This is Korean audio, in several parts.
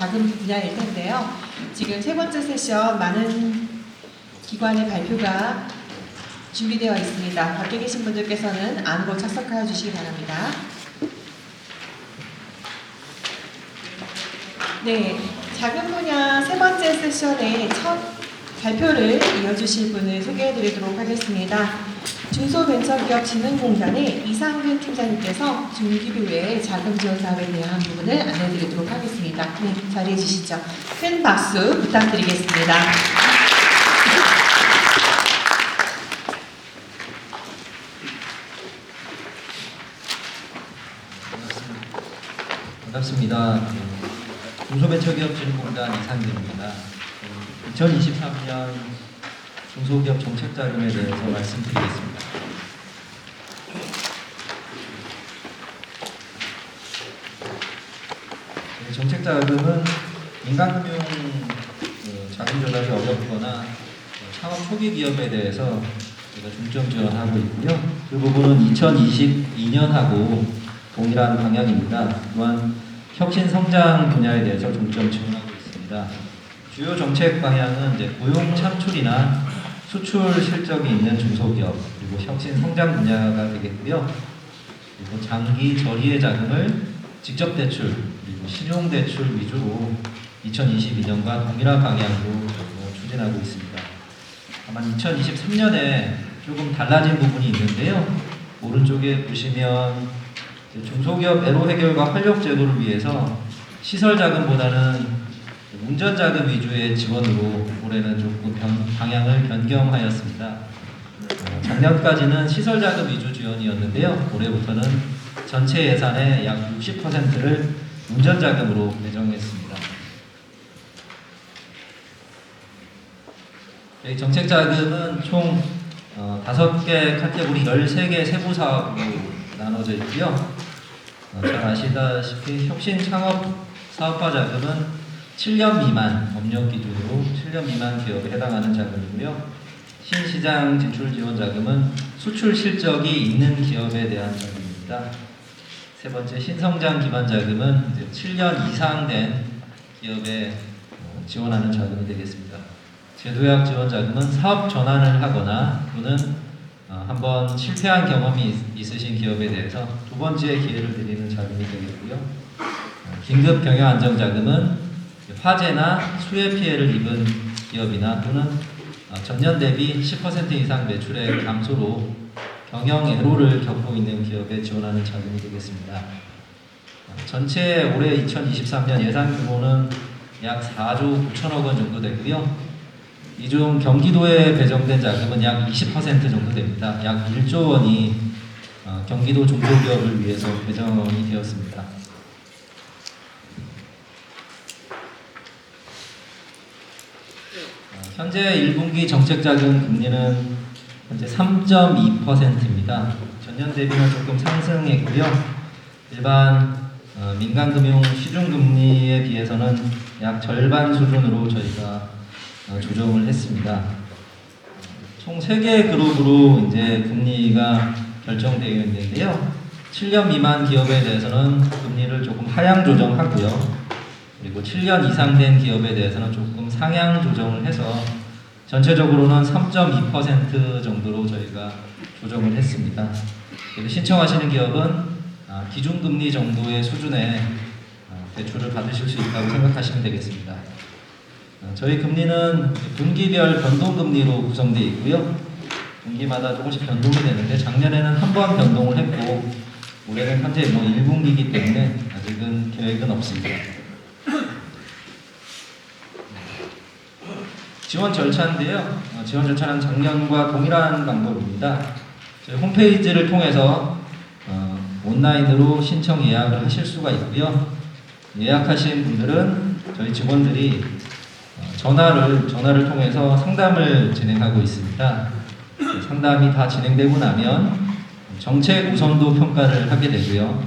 자금 분야일 텐데요. 지금 세 번째 세션 많은 기관의 발표가 준비되어 있습니다. 밖에 계신 분들께서는 안으로 착석하여 주시기 바랍니다. 네, 자금 분야 세 번째 세션의 첫 발표를 이어주실 분을 소개해 드리도록 하겠습니다. 중소벤처기업진흥공단의 이상근 팀장님께서 중기부의 자금 지원 사업에 대한 부분을 안내해 드리도록 하겠습니다. 네, 자리해 주시죠. 큰 박수 부탁드리겠습니다. 반갑습니다. 중소벤처기업진흥공단 이상근입니다. 2023년 중소기업 정책자금에 대해서 말씀드리겠습니다. 정책자금은 민간금융 자금 조달이 어렵거나 창업 초기 기업에 대해서 저희가 중점 지원하고 있고요. 그 부분은 2022년하고 동일한 방향입니다. 또한 혁신 성장 분야에 대해서 중점 지원하고 있습니다. 주요 정책 방향은 이제 고용 창출이나 수출 실적이 있는 중소기업, 그리고 혁신 성장 분야가 되겠고요. 그리고 장기 저리의 자금을 직접 대출, 그리고 신용 대출 위주로 2022년과 동일한 방향으로 추진하고 있습니다. 다만 2023년에 조금 달라진 부분이 있는데요. 오른쪽에 보시면 중소기업 애로 해결과 활력 제도를 위해서 시설 자금보다는 운전 자금 위주의 지원으로 올해는 조금 방향을 변경하였습니다. 작년까지는 시설 자금 위주 지원이었는데요. 올해부터는 전체 예산의 약 60%를 운전 자금으로 배정했습니다. 정책 자금은 총 5개 카테고리 13개 세부 사업으로 나눠져 있고요. 잘 아시다시피 혁신 창업 사업화 자금은 7년 미만 업력 기준으로 7년 미만 기업에 해당하는 자금이고요. 신시장 진출 지원 자금은 수출 실적이 있는 기업에 대한 자금입니다. 세 번째 신성장 기반 자금은 7년 이상 된 기업에 지원하는 자금이 되겠습니다. 제도약 지원 자금은 사업 전환을 하거나 또는 한번 실패한 경험이 있으신 기업에 대해서 두 번째 기회를 드리는 자금이 되겠고요. 긴급 경영 안정 자금은 화재나 수해 피해를 입은 기업이나 또는 전년 대비 10% 이상 매출의 감소로 경영 애로를 겪고 있는 기업에 지원하는 자금이 되겠습니다. 전체 올해 2023년 예산 규모는 약 4조 9천억 원 정도 되고요. 이 중 경기도에 배정된 자금은 약 20% 정도 됩니다. 약 1조 원이 경기도 중소기업을 위해서 배정이 되었습니다. 현재 1분기 정책자금 금리는 현재 3.2%입니다. 전년 대비는 조금 상승했고요. 일반 민간금융 시중금리에 비해서는 약 절반 수준으로 저희가 조정을 했습니다. 총 3개 그룹으로 이제 금리가 결정되어 있는데요. 7년 미만 기업에 대해서는 금리를 조금 하향 조정하고요. 그리고 7년 이상 된 기업에 대해서는 조금 상향 조정을 해서 전체적으로는 3.2% 정도로 저희가 조정을 했습니다. 신청하시는 기업은 기준금리 정도의 수준의 대출을 받으실 수 있다고 생각하시면 되겠습니다. 저희 금리는 분기별 변동금리로 구성되어 있고요. 분기마다 조금씩 변동이 되는데 작년에는 한 번 변동을 했고 올해는 현재 1분기이기 때문에 아직은 계획은 없습니다. 지원 절차인데요. 지원 절차는 작년과 동일한 방법입니다. 저희 홈페이지를 통해서 온라인으로 신청 예약을 하실 수가 있고요. 예약하신 분들은 저희 직원들이 전화를 통해서 상담을 진행하고 있습니다. 상담이 다 진행되고 나면 정책 우선도 평가를 하게 되고요.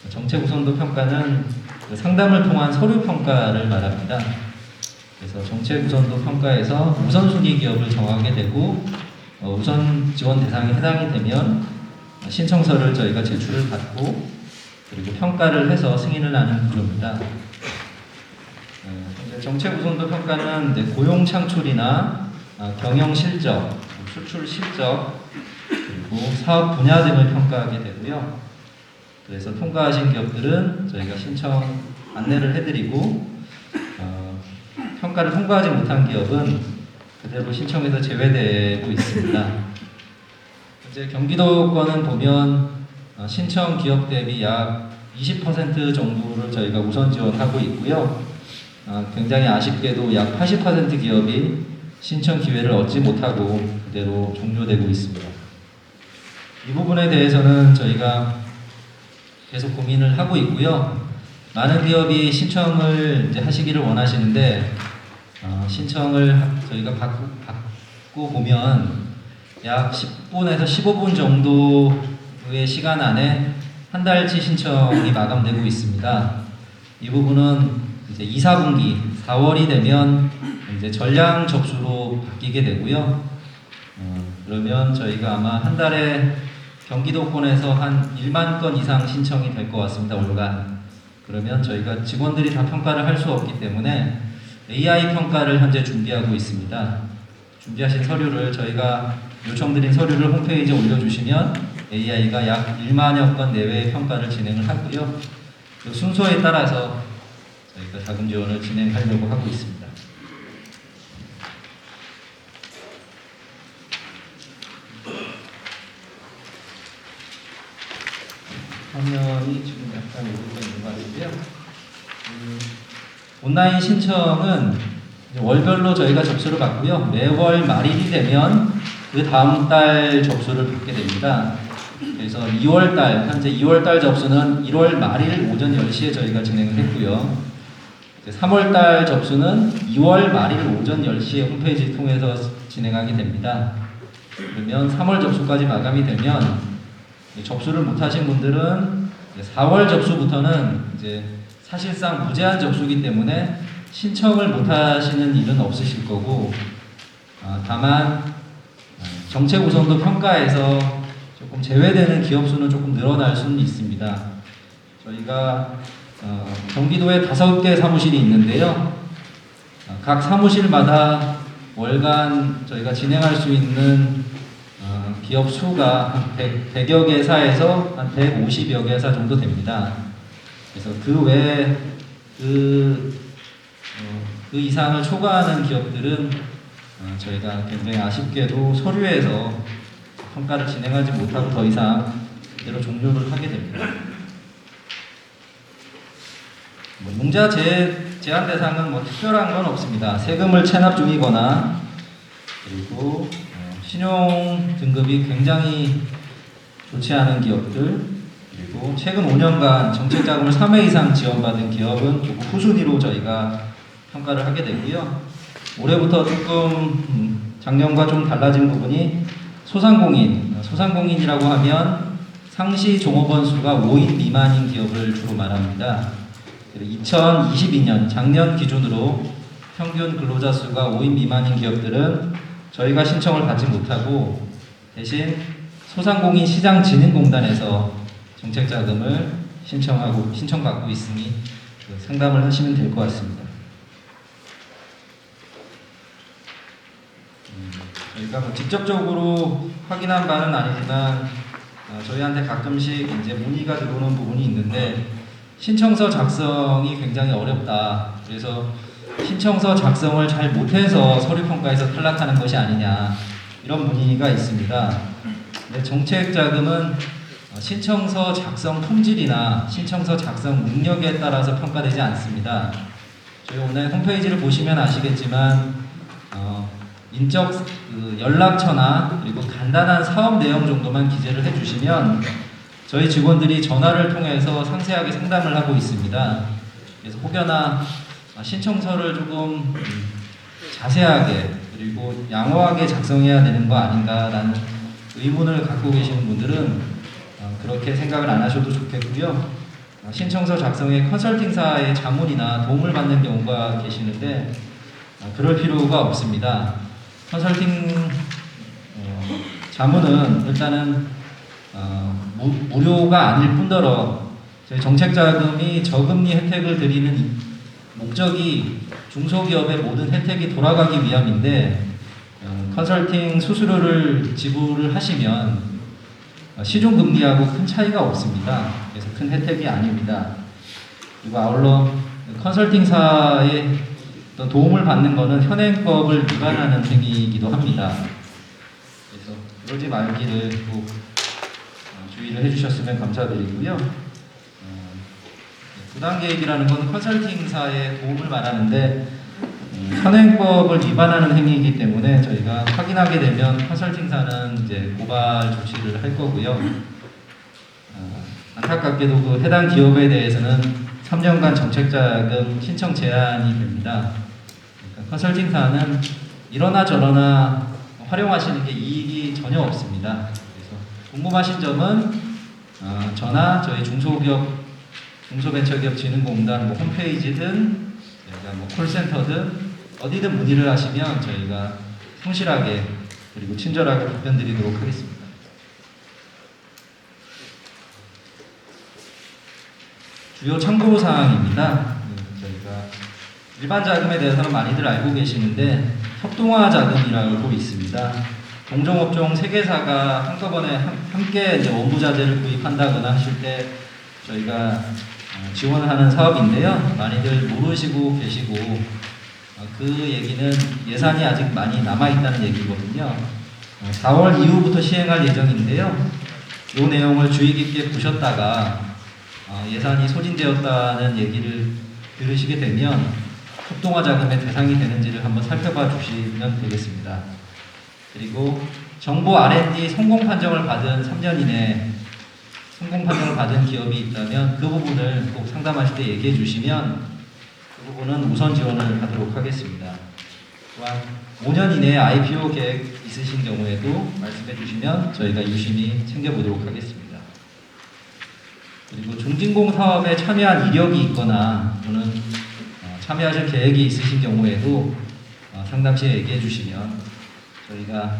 정책 우선도 평가는 상담을 통한 서류 평가를 말합니다. 그래서 정책 우선도 평가에서 우선순위 기업을 정하게 되고 우선 지원 대상에 해당이 되면 신청서를 저희가 제출을 받고 그리고 평가를 해서 승인을 하는 구조입니다. 정책 우선도 평가는 이제 고용 창출이나 경영 실적, 수출 실적, 그리고 사업 분야 등을 평가하게 되고요. 그래서 통과하신 기업들은 저희가 신청 안내를 해드리고 평가를 통과하지 못한 기업은 그대로 신청에서 제외되고 있습니다. 이제 경기도권은 보면 신청 기업 대비 약 20% 정도를 저희가 우선 지원하고 있고요. 굉장히 아쉽게도 약 80% 기업이 신청 기회를 얻지 못하고 그대로 종료되고 있습니다. 이 부분에 대해서는 저희가 계속 고민을 하고 있고요. 많은 기업이 신청을 이제 하시기를 원하시는데 신청을 저희가 받고 보면 약 10분에서 15분 정도의 시간 안에 한 달치 신청이 마감되고 있습니다. 이 부분은 이제 2, 4분기 4월이 되면 이제 전량 접수로 바뀌게 되고요. 그러면 저희가 아마 한 달에 경기도권에서 한 1만 건 이상 신청이 될 것 같습니다. 월간. 그러면 저희가 직원들이 다 평가를 할 수 없기 때문에 AI 평가를 현재 준비하고 있습니다. 준비하신 서류를 저희가 요청드린 서류를 홈페이지에 올려주시면 AI가 약 1만여 건 내외의 평가를 진행을 하고요. 그 순서에 따라서 저희가 자금 지원을 진행하려고 하고 있습니다. 화면이 지금 약간 오류가 있는 것 같은데요. 온라인 신청은 월별로 저희가 접수를 받고요. 매월 말일이 되면 그 다음 달 접수를 받게 됩니다. 그래서 2월달, 현재 2월달 접수는 1월 말일 오전 10시에 저희가 진행을 했고요. 3월달 접수는 2월 말일 오전 10시에 홈페이지 통해서 진행하게 됩니다. 그러면 3월 접수까지 마감이 되면 접수를 못하신 분들은 4월 접수부터는 이제 사실상 무제한 접수이기 때문에 신청을 못하시는 일은 없으실 거고, 다만 정책 우선도 평가에서 조금 제외되는 기업 수는 조금 늘어날 수는 있습니다. 저희가 경기도에 5개 사무실이 있는데요. 각 사무실마다 월간 저희가 진행할 수 있는 기업 수가 한 100여 개사에서 한 150여 개사 정도 됩니다. 그래서 그 외에 그 이상을 초과하는 기업들은 저희가 굉장히 아쉽게도 서류에서 평가를 진행하지 못하고 더 이상 그대로 종료를 하게 됩니다. 융자 제한 대상은 특별한 건 없습니다. 세금을 체납 중이거나 그리고 신용 등급이 굉장히 좋지 않은 기업들, 그리고 최근 5년간 정책 자금을 3회 이상 지원받은 기업은 조금 후순위로 저희가 평가를 하게 되고요. 올해부터 조금 작년과 좀 달라진 부분이 소상공인이라고 하면 상시 종업원 수가 5인 미만인 기업을 주로 말합니다. 2022년 작년 기준으로 평균 근로자 수가 5인 미만인 기업들은 저희가 신청을 받지 못하고 대신 소상공인 시장진흥공단에서 정책 자금을 신청받고 있으니 상담을 하시면 될 것 같습니다. 저희가 직접적으로 확인한 바는 아니지만 저희한테 가끔씩 이제 문의가 들어오는 부분이 있는데 신청서 작성이 굉장히 어렵다. 그래서 신청서 작성을 잘 못해서 서류평가에서 탈락하는 것이 아니냐 이런 문의가 있습니다. 근데 정책 자금은 신청서 작성 품질이나 신청서 작성 능력에 따라서 평가되지 않습니다. 저희 오늘 홈페이지를 보시면 아시겠지만 인적 연락처나 그리고 간단한 사업 내용 정도만 기재를 해주시면 저희 직원들이 전화를 통해서 상세하게 상담을 하고 있습니다. 그래서 혹여나 신청서를 조금 자세하게 그리고 양호하게 작성해야 되는 거 아닌가라는 의문을 갖고 계시는 분들은 그렇게 생각을 안 하셔도 좋겠고요. 신청서 작성에 컨설팅사의 자문이나 도움을 받는 경우가 계시는데 그럴 필요가 없습니다. 컨설팅 자문은 일단은 무료가 아닐 뿐더러 저희 정책 자금이 저금리 혜택을 드리는 목적이 중소기업의 모든 혜택이 돌아가기 위함인데 컨설팅 수수료를 지불을 하시면 시중금리하고 큰 차이가 없습니다. 그래서 큰 혜택이 아닙니다. 그리고 아울러 컨설팅사의 어떤 도움을 받는 것은 현행법을 위반하는 행위이기도 합니다. 그래서 그러지 말기를 꼭 주의를 해주셨으면 감사드리고요. 부당개입이라는 건 컨설팅사의 도움을 말하는데 현행법을 위반하는 행위이기 때문에 저희가 확인하게 되면 컨설팅사는 이제 고발 조치를 할 거고요. 안타깝게도 그 해당 기업에 대해서는 3년간 정책자금 신청 제한이 됩니다. 그러니까 컨설팅사는 이러나 저러나 활용하시는 게 이익이 전혀 없습니다. 그래서 궁금하신 점은 저나 저희 중소벤처기업진흥공단 홈페이지든 저희가 콜센터든 어디든 문의를 하시면 저희가 성실하게 그리고 친절하게 답변 드리도록 하겠습니다. 주요 참고 사항입니다. 저희가 일반 자금에 대해서는 많이들 알고 계시는데 협동화 자금이라고 있습니다. 동종업종 3개사가 한꺼번에 함께 이제 원부자재를 구입한다거나 하실 때 저희가 지원하는 사업인데요. 많이들 모르시고 계시고 그 얘기는 예산이 아직 많이 남아있다는 얘기거든요. 4월 이후부터 시행할 예정인데요. 이 내용을 주의 깊게 보셨다가 예산이 소진되었다는 얘기를 들으시게 되면 협동화 자금의 대상이 되는지를 한번 살펴봐 주시면 되겠습니다. 그리고 정부 R&D 성공 판정을 받은 3년 이내 성공 판정을 받은 기업이 있다면 그 부분을 꼭 상담하실 때 얘기해 주시면 그 부분은 우선 지원을 하도록 하겠습니다. 또한 5년 이내에 IPO 계획 있으신 경우에도 말씀해 주시면 저희가 유심히 챙겨보도록 하겠습니다. 그리고 중진공 사업에 참여한 이력이 있거나 또는 참여하실 계획이 있으신 경우에도 상담 시에 얘기해 주시면 저희가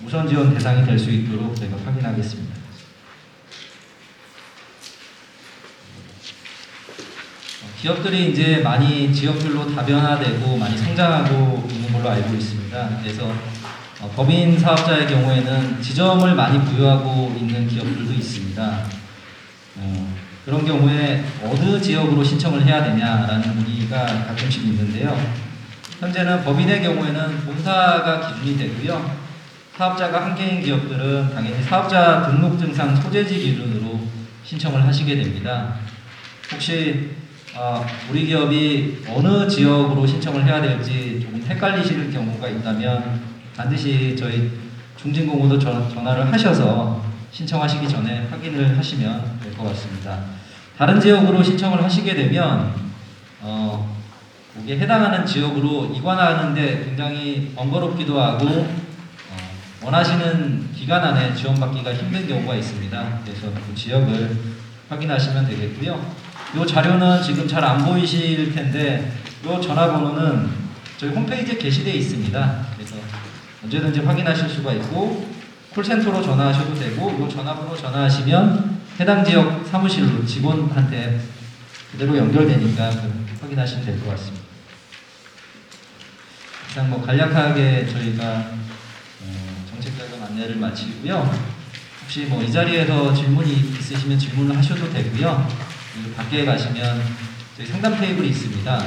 우선 지원 대상이 될 수 있도록 저희가 확인하겠습니다. 기업들이 이제 많이 지역별로 다변화되고 많이 성장하고 있는 걸로 알고 있습니다. 그래서 법인 사업자의 경우에는 지점을 많이 부여하고 있는 기업들도 있습니다. 그런 경우에 어느 지역으로 신청을 해야 되냐라는 문의가 가끔씩 있는데요. 현재는 법인의 경우에는 본사가 기준이 되고요. 사업자가 한 개인 기업들은 당연히 사업자 등록증상 소재지 기준으로 신청을 하시게 됩니다. 혹시 우리 기업이 어느 지역으로 신청을 해야 될지 조금 헷갈리시는 경우가 있다면 반드시 저희 중진공으로 전화를 하셔서 신청하시기 전에 확인을 하시면 될 것 같습니다. 다른 지역으로 신청을 하시게 되면 거기에 해당하는 지역으로 이관하는데 굉장히 번거롭기도 하고 원하시는 기간 안에 지원받기가 힘든 경우가 있습니다. 그래서 그 지역을 확인하시면 되겠고요. 이 자료는 지금 잘 안 보이실 텐데 이 전화번호는 저희 홈페이지에 게시되어 있습니다. 그래서 언제든지 확인하실 수가 있고 콜센터로 전화하셔도 되고 이 전화번호 전화하시면 해당 지역 사무실로 직원한테 그대로 연결되니까 확인하시면 될 것 같습니다. 이상 간략하게 저희가 정책자금 안내를 마치고요. 혹시 이 자리에서 질문이 있으시면 질문을 하셔도 되고요. 그리고 밖에 가시면 저희 상담 테이블이 있습니다.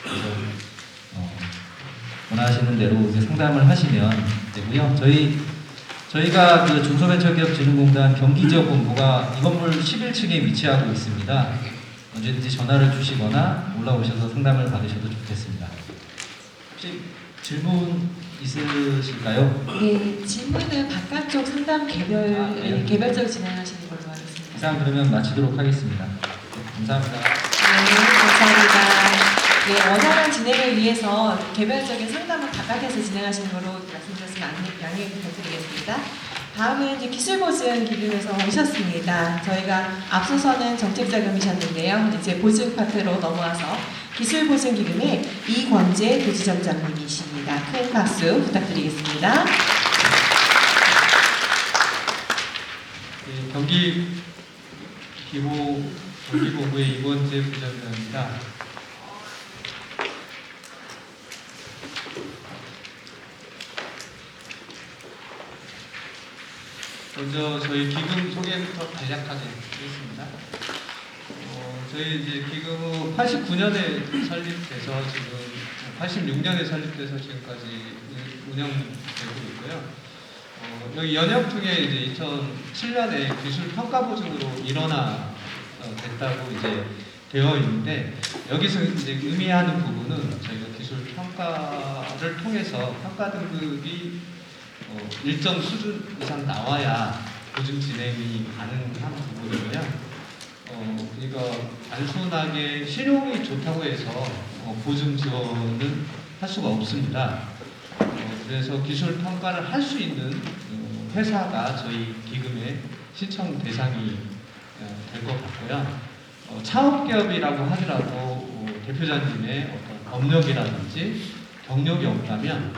그래서 원하시는 대로 이제 상담을 하시면 되고요. 저희가 그 중소벤처기업진흥공단 경기지역본부가 이 건물 11층에 위치하고 있습니다. 언제든지 전화를 주시거나 올라오셔서 상담을 받으셔도 좋겠습니다. 혹시 질문 있으실까요? 네, 질문은 바깥쪽 상담 개별적으로 진행하시는 걸로 하겠습니다. 이상 그러면 마치도록 하겠습니다. 감사합니다. 네, 감사합니다. 네, 원활한 진행을 위해서 개별적인 상담은 바깥에서 진행하시는 걸로 말씀드렸으면 양해 부탁드리겠습니다. 다음은 이제 기술보증 기금에서 오셨습니다. 저희가 앞서서는 정책자금이셨는데요. 이제 보증 파트로 넘어와서 기술보증기금의 이권재 도지점장님이십니다. 큰 박수 부탁드리겠습니다. 네, 경기본부의 이권재 부장입니다. 먼저 저희 기금 소개부터 간략하게 하겠습니다. 저희 이제 기금은 89년에 설립돼서 지금 86년에 설립돼서 지금까지 운영되고 있고요. 여기 연영통에 이제 2007년에 기술 평가 보증으로 일원화 됐다고 이제 되어 있는데, 여기서 이제 의미하는 부분은 저희가 기술 평가를 통해서 평가 등급이 일정 수준 이상 나와야 보증 진행이 가능한 부분이고요. 그러니까 단순하게 실용이 좋다고 해서 보증 지원은 할 수가 없습니다. 그래서 기술 평가를 할 수 있는 회사가 저희 기금의 신청 대상이 될 것 같고요. 창업기업이라고 하더라도 대표자님의 어떤 업력이라든지 경력이 없다면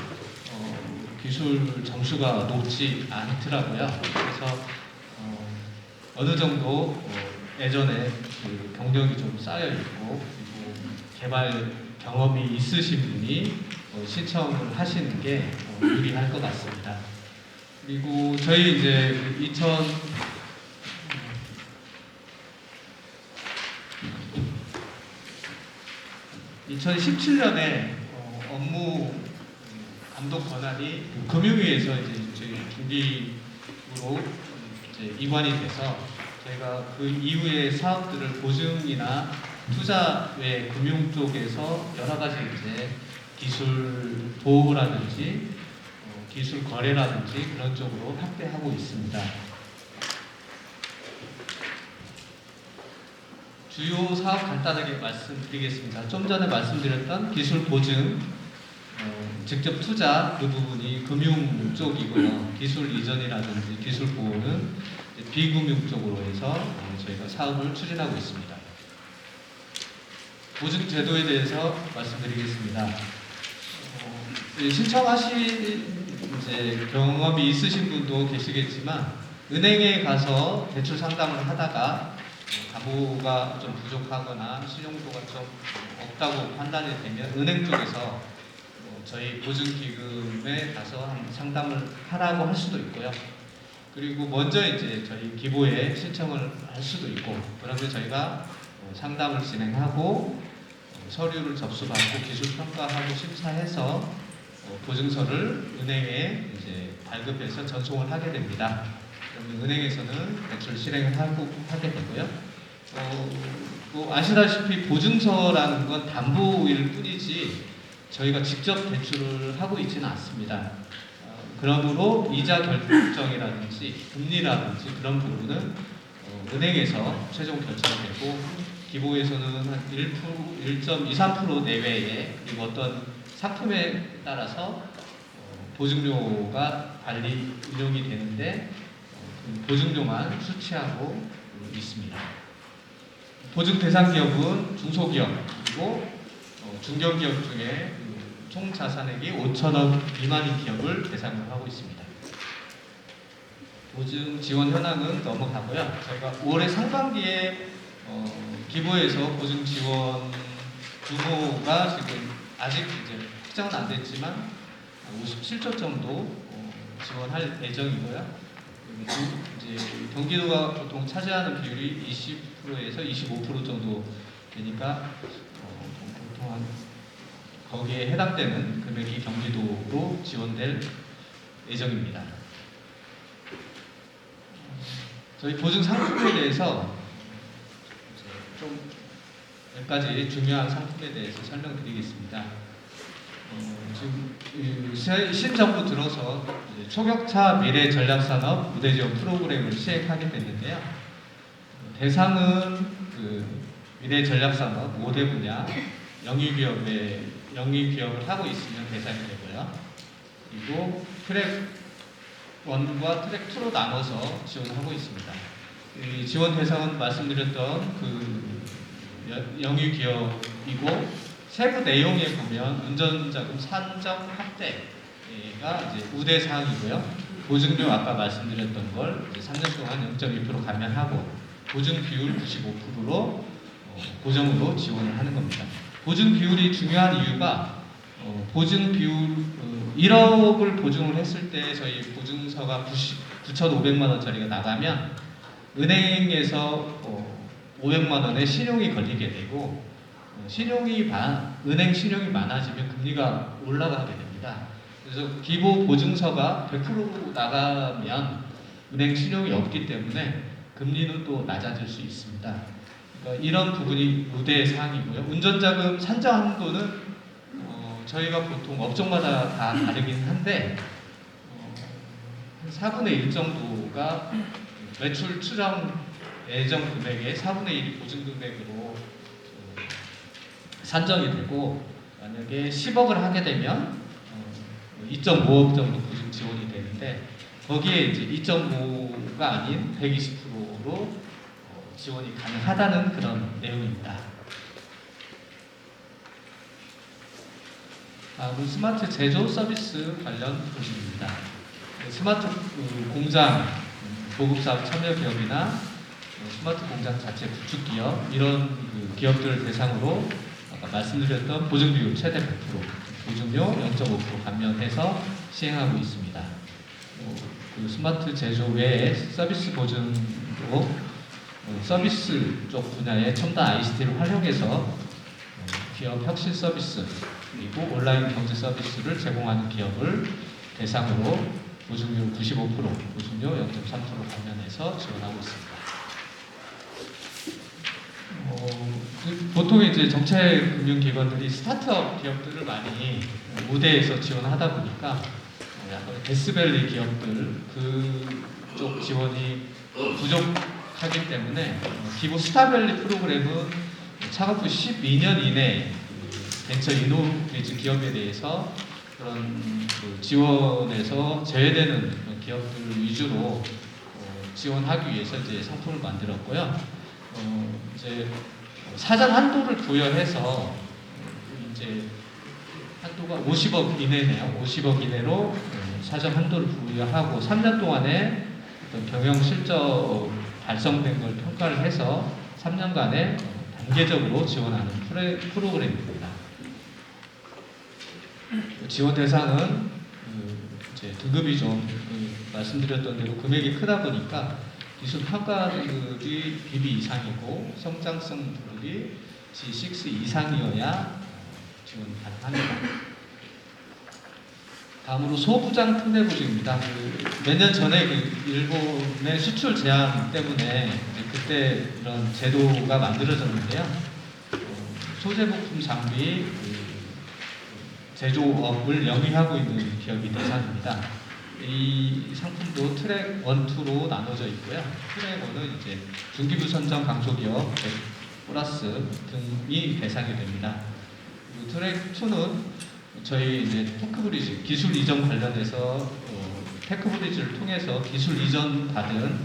기술 점수가 높지 않더라고요. 그래서 어느 정도 예전에 그 경력이 좀 쌓여 있고 그리고 개발 경험이 있으신 분이 신청을 하시는 게 유리할 것 같습니다. 그리고 저희 이제 2017년에 업무 감독 권한이 금융위에서 이제 저희 중기부로 이제 이관이 돼서 저희가 그 이후의 사업들을 보증이나 투자 외 금융 쪽에서 여러 가지 이제 기술 보호라든지 기술 거래라든지 그런 쪽으로 확대하고 있습니다. 주요 사업 간단하게 말씀드리겠습니다. 좀 전에 말씀드렸던 기술 보증, 직접 투자 그 부분이 금융 쪽이고요. 기술 이전이라든지 기술 보호는 비금융 쪽으로 해서 저희가 사업을 추진하고 있습니다. 보증 제도에 대해서 말씀드리겠습니다. 신청하신 이제 경험이 있으신 분도 계시겠지만, 은행에 가서 대출 상담을 하다가 담보가 좀 부족하거나 신용도가 좀 없다고 판단이 되면 은행 쪽에서 저희 보증기금에 가서 상담을 하라고 할 수도 있고요. 그리고 먼저 이제 저희 기보에 신청을 할 수도 있고, 그러면 저희가 상담을 진행하고 서류를 접수받고 기술 평가하고 심사해서 보증서를 은행에 이제 발급해서 전송을 하게 됩니다. 그러면 은행에서는 대출 실행을 하게 되고요. 또 아시다시피 보증서라는 건 담보일 뿐이지 저희가 직접 대출을 하고 있지는 않습니다. 그러므로 이자 결정이라든지 금리라든지 그런 부분은 은행에서 최종 결정되고, 기보에서는 한 1.23% 내외에, 그리고 어떤 상품에 따라서 보증료가 달리 운용이 되는데 보증료만 수취하고 있습니다. 보증 대상 기업은 중소기업 그리고 중견기업 중에 총 자산액이 5천억 미만인 기업을 대상으로 하고 있습니다. 보증 지원 현황은 넘어가고요. 저희가 올해 상반기에 기부에서 보증 지원 규모가 지금 아직 이제 확정은 안 됐지만 57조 정도 지원할 예정이고요. 이제 경기도가 보통 차지하는 비율이 20%에서 25% 정도 되니까 보통 한 거기에 해당되는 금액이 경기도로 지원될 예정입니다. 저희 보증 상품에 대해서 좀 몇 가지 중요한 상품에 대해서 설명드리겠습니다. 지금 신정부 들어서 초격차 미래 전략산업 무대지원 프로그램을 시행하게 됐는데요. 대상은 미래 전략산업 5대 분야 영위기업을 하고 있으면 대상이 되고요. 그리고 트랙 1과 트랙 2로 나눠서 지원하고 있습니다. 이 지원 대상은 말씀드렸던 영위기업이고, 세부 내용에 보면 운전자금 산정 확대가 이제 우대 사항이고요. 보증료 아까 말씀드렸던 걸 이제 3년 동안 0.2% 감면하고 보증 비율 95%로 고정으로 지원을 하는 겁니다. 보증 비율이 중요한 이유가 보증 비율 1억을 보증을 했을 때 저희 보증서가 9,500만 원짜리가 나가면 은행에서 500만 원의 신용이 걸리게 되고 은행 신용이 많아지면 금리가 올라가게 됩니다. 그래서 기본 보증서가 100% 나가면 은행 신용이 없기 때문에 금리는 또 낮아질 수 있습니다. 그러니까 이런 부분이 우대 사항이고요. 운전자금 산정 한도는 저희가 보통 업종마다 다 다르긴 한데 한 4분의 1 정도가 매출 추정 예정 금액의 4분의 1이 보증 금액으로 산정이 되고, 만약에 10억을 하게 되면 2.5억 정도 보증 지원이 되는데, 거기에 이제 2.5가 아닌 120%로 지원이 가능하다는 그런 내용입니다. 다음은 스마트 제조 서비스 관련 보증입니다. 스마트 공장 보급사업 참여 기업이나 스마트 공장 자체 구축 기업, 이런 기업들을 대상으로 아까 말씀드렸던 보증 비율 최대 100%, 보증료 0.5% 감면해서 시행하고 있습니다. 스마트 제조 외에 서비스 보증도 서비스 쪽 분야의 첨단 ICT를 활용해서 기업 혁신 서비스 그리고 온라인 경제 서비스를 제공하는 기업을 대상으로 보증료 95%, 보증료 0.3% 감면해서 지원하고 있습니다. 보통 이제 정책금융기관들이 스타트업 기업들을 많이 우대해서 지원하다 보니까 약간 데스밸리 기업들 그쪽 지원이 부족하기 때문에 기본 스타밸리 프로그램은 창업 후 12년 이내 벤처 이노베이즈 기업에 대해서 그런 지원에서 제외되는 기업들 위주로 지원하기 위해서 이제 상품을 만들었고요. 이제 사전 한도를 부여해서 이제 한도가 50억 이내네요. 50억 이내로 사전 한도를 부여하고 3년 동안에 어떤 경영 실적 달성된 걸 평가를 해서 3년간에 단계적으로 지원하는 프로그램입니다. 지원 대상은 이제 등급이 좀 말씀드렸던 대로 금액이 크다 보니까 기술 평가 등급이 BB 이상이고 성장성 등급이 G6 이상이어야 지원 가능합니다. 다음으로 소부장 특례 보증입니다. 몇 년 전에 일본의 수출 제한 때문에 그때 이런 제도가 만들어졌는데요. 소재부품 장비 제조업을 영위하고 있는 기업이 대상입니다. 이 상품도 트랙 1, 2로 나눠져 있고요. 트랙 1은 이제 중기부 선정 강소기업, 플러스 등이 대상이 됩니다. 트랙 2는 저희 이제 테크브리지 기술 이전 관련해서 테크브리지를 통해서 기술 이전 받은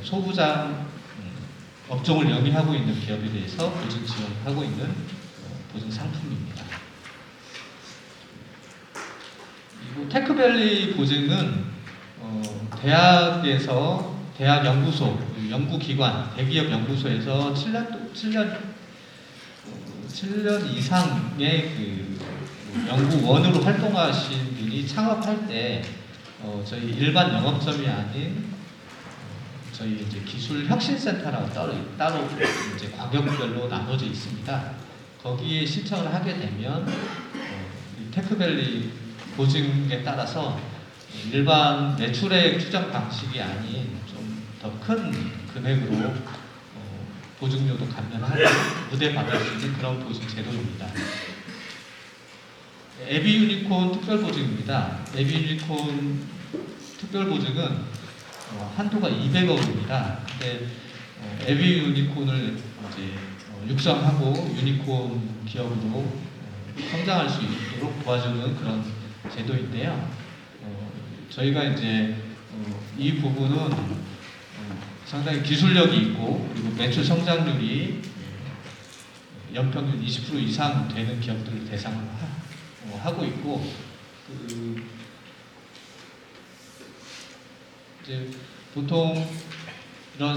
소부장 업종을 영위하고 있는 기업에 대해서 보증 지원하고 있는 보증 상품입니다. 그리고 테크밸리 보증은 대학에서 대학 연구소, 연구기관, 대기업 연구소에서 7년 이상의 연구원으로 활동하신 분이 창업할 때 저희 일반 영업점이 아닌 저희 이제 기술 혁신센터라고 따로 이제 과격별로 나눠져 있습니다. 거기에 신청을 하게 되면 테크밸리 보증에 따라서 일반 매출액 추정 방식이 아닌 좀 더 큰 금액으로 보증료도 감면하고 우대받을 수 있는 그런 보증 제도입니다. 에비 유니콘 특별보증입니다. 에비 유니콘 특별보증은 한도가 200억입니다. 근데 에비 유니콘을 이제 육성하고 유니콘 기업으로 성장할 수 있도록 도와주는 그런 제도인데요. 저희가 이제 이 부분은 상당히 기술력이 있고 그리고 매출 성장률이 연평균 20% 이상 되는 기업들을 대상으로 하고 있고 이제 보통 이런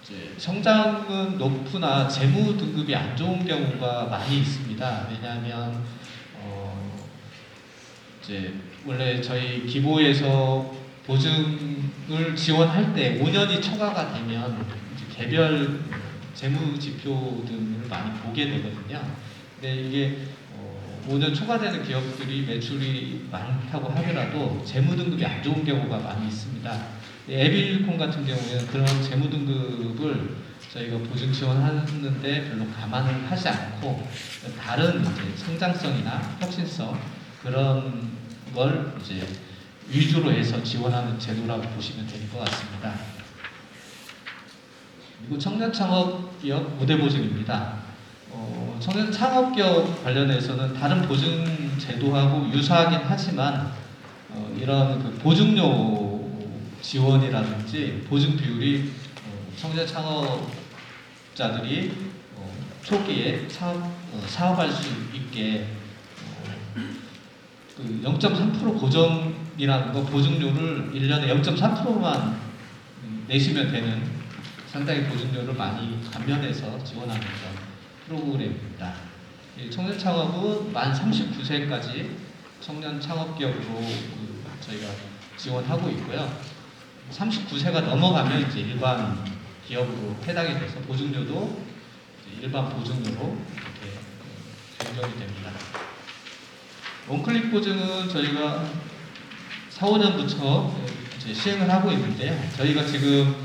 이제 성장은 높으나 재무 등급이 안 좋은 경우가 많이 있습니다. 왜냐하면 이제 원래 저희 기보에서 보증을 지원할 때 5년이 초과가 되면 이제 개별 재무 지표 등을 많이 보게 되거든요. 근데 이게 5년 초과되는 기업들이 매출이 많다고 하더라도 재무 등급이 안 좋은 경우가 많이 있습니다. 에빌콘 같은 경우에는 그런 재무 등급을 저희가 보증 지원하는데 별로 감안을 하지 않고 다른 이제 성장성이나 혁신성 그런 걸 이제 위주로 해서 지원하는 제도라고 보시면 될 것 같습니다. 그리고 청년 창업 기업 무대 보증입니다. 청년 창업 기업 관련해서는 다른 보증 제도하고 유사하긴 하지만 이런 그 보증료 지원이라든지 보증 비율이 청년 창업자들이 초기에 사업할 수 있게 그 0.3% 고정이라는 거 보증료를 1년에 0.3%만 내시면 되는 상당히 보증료를 많이 감면해서 지원하는 그런 프로그램입니다. 청년 창업은 만 39세까지 청년 창업 기업으로 저희가 지원하고 있고요. 39세가 넘어가면 이제 일반 기업으로 해당이 돼서 보증료도 이제 일반 보증료로 이렇게 변경이 됩니다. 원클릭 보증은 저희가 4, 5년부터 이제 시행을 하고 있는데요. 저희가 지금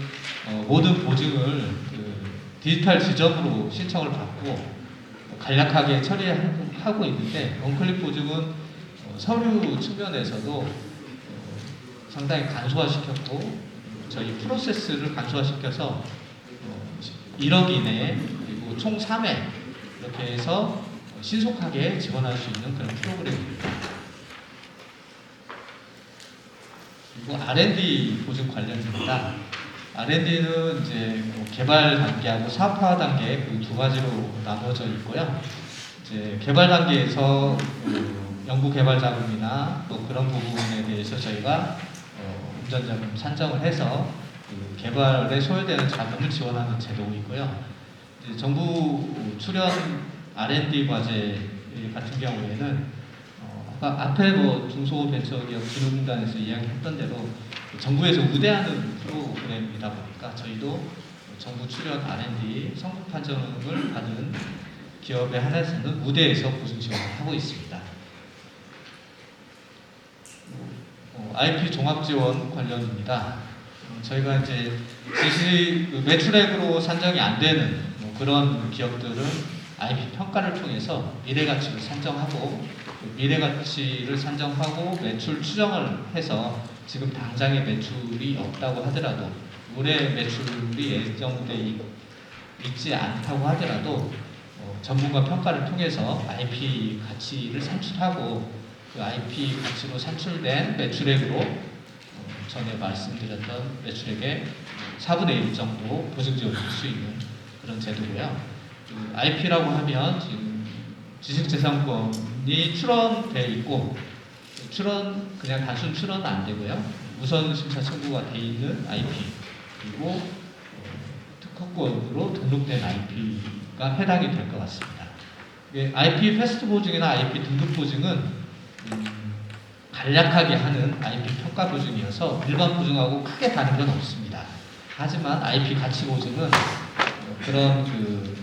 모든 보증을 디지털 지점으로 신청을 받고 간략하게 처리하고 있는데 원클릭 보증은 서류 측면에서도 상당히 간소화시켰고 저희 프로세스를 간소화시켜서 1억 이내에 그리고 총 3회 이렇게 해서 신속하게 지원할 수 있는 그런 프로그램입니다. 그리고 R&D 보증 관련입니다. R&D는 이제 개발 단계하고 사업화 단계 그 두 가지로 나눠져 있고요. 이제 개발 단계에서 연구 개발 자금이나 또 그런 부분에 대해서 저희가 운전자금 산정을 해서 그 개발에 소요되는 자금을 지원하는 제도이고요. 이제 정부 출연 R&D 과제 같은 경우에는 아까 앞에 중소벤처기업 진흥공단에서 이야기했던 대로 정부에서 우대하는 프로그램이다 보니까 저희도 정부 출연 R&D 성공 판정을 받은 기업에 한해서는 우대에서 보증 지원을 하고 있습니다. IP 종합 지원 관련입니다. 저희가 이제 매출액으로 산정이 안 되는 그런 기업들은 IP 평가를 통해서 미래가치를 산정하고 미래가치를 산정하고 매출 추정을 해서 지금 당장의 매출이 없다고 하더라도 올해 매출이 예정돼 있지 않다고 하더라도 전문가 평가를 통해서 IP 가치를 산출하고 그 IP 가치로 산출된 매출액으로 전에 말씀드렸던 매출액의 4분의 1 정도 보증 지원을 줄 수 있는 그런 제도고요. IP라고 하면 지금 지식재산권이 출원돼 있고 그냥 단순 출원은 안 되고요. 우선 심사 청구가 돼 있는 IP 그리고 특허권으로 등록된 IP가 해당이 될 것 같습니다. IP 패스트 보증이나 IP 등급 보증은 간략하게 하는 IP 평가 보증이어서 일반 보증하고 크게 다른 건 없습니다. 하지만 IP 가치 보증은 그런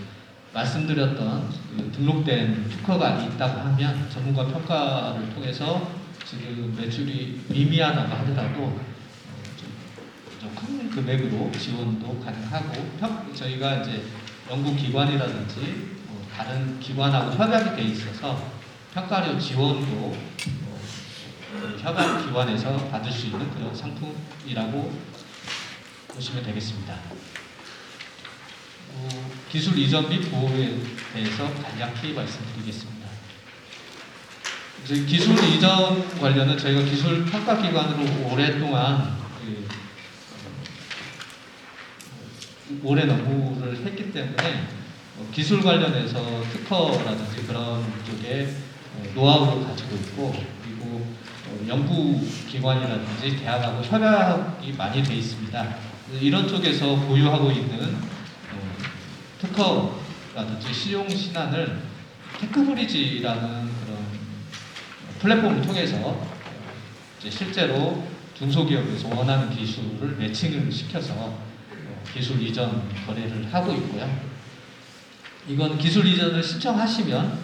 말씀드렸던 등록된 특허가 있다고 하면 전문가 평가를 통해서 지금 매출이 미미하다고 하더라도 좀 큰 금액으로 지원도 가능하고 저희가 이제 연구기관이라든지 다른 기관하고 협약이 돼 있어서 평가료 지원도 협약 기관에서 받을 수 있는 그런 상품이라고 보시면 되겠습니다. 기술 이전 및 보호에 대해서 간략히 말씀드리겠습니다. 이제 기술 이전 관련은 저희가 기술 평가 기관으로 오랫동안 오랜 업무를 했기 때문에 기술 관련해서 특허라든지 그런 쪽에 노하우를 가지고 있고 그리고 연구기관이라든지 대학하고 협약이 많이 돼 있습니다. 이런 쪽에서 보유하고 있는 특허라든지 실용 신안을 테크브리지라는 그런 플랫폼을 통해서 이제 실제로 중소기업에서 원하는 기술을 매칭을 시켜서 기술 이전 거래를 하고 있고요. 이건 기술 이전을 신청하시면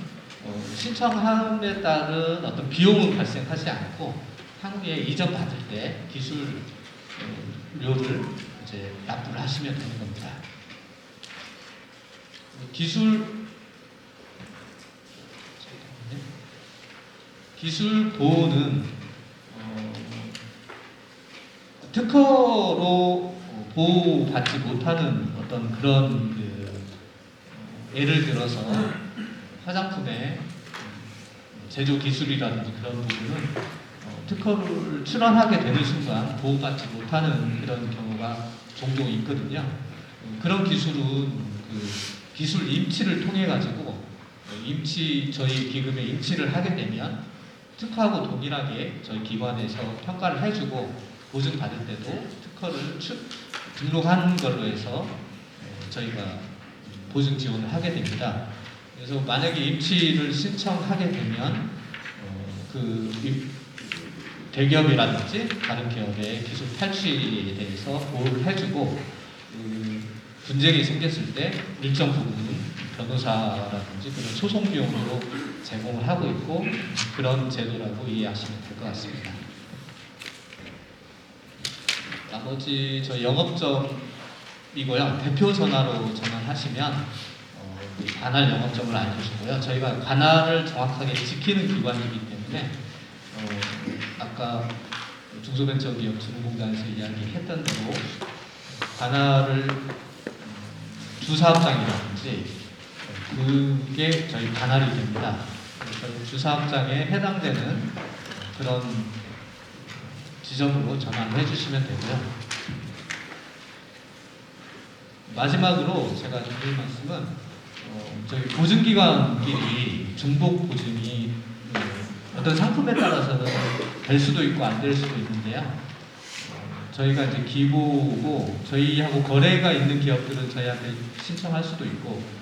신청함에 따른 어떤 비용은 발생하지 않고 향후에 이전 받을 때 기술료를 이제 납부를 하시면 되는 겁니다. 기술 보호는 특허로 보호받지 못하는 어떤 그런 예를 들어서 화장품의 제조 기술이라든지 그런 부분은 특허를 출원하게 되는 순간 보호받지 못하는 그런 경우가 종종 있거든요. 그런 기술은 그 기술 임치를 통해 가지고 저희 기금에 임치를 하게 되면 특허하고 동일하게 저희 기관에서 평가를 해주고 보증받을 때도 특허를 등록한 걸로 해서 저희가 보증 지원을 하게 됩니다. 그래서 만약에 임치를 신청하게 되면 대기업이라든지 다른 기업의 기술 탈취에 대해서 보호를 해주고 분쟁이 생겼을 때 일정 부분은 변호사라든지 그런 소송 비용으로 제공을 하고 있고 그런 제도라고 이해하시면 될 것 같습니다. 나머지 저 영업점이고요. 대표 전화로 전화하시면 관할 영업점을 알려주고요. 저희가 관할을 정확하게 지키는 기관이기 때문에 아까 중소벤처기업진흥공단에서 이야기했던 대로 관할을 주사업장이라든지 그게 저희 관할이 됩니다. 그래서 주사업장에 해당되는 그런 지점으로 전화를 해주시면 되고요. 마지막으로 제가 드릴 말씀은 저희 보증기관끼리 중복 보증이 어떤 상품에 따라서는 될 수도 있고 안 될 수도 있는데요. 저희가 이제 기보고 저희하고 거래가 있는 기업들은 저희한테 신청할 수도 있고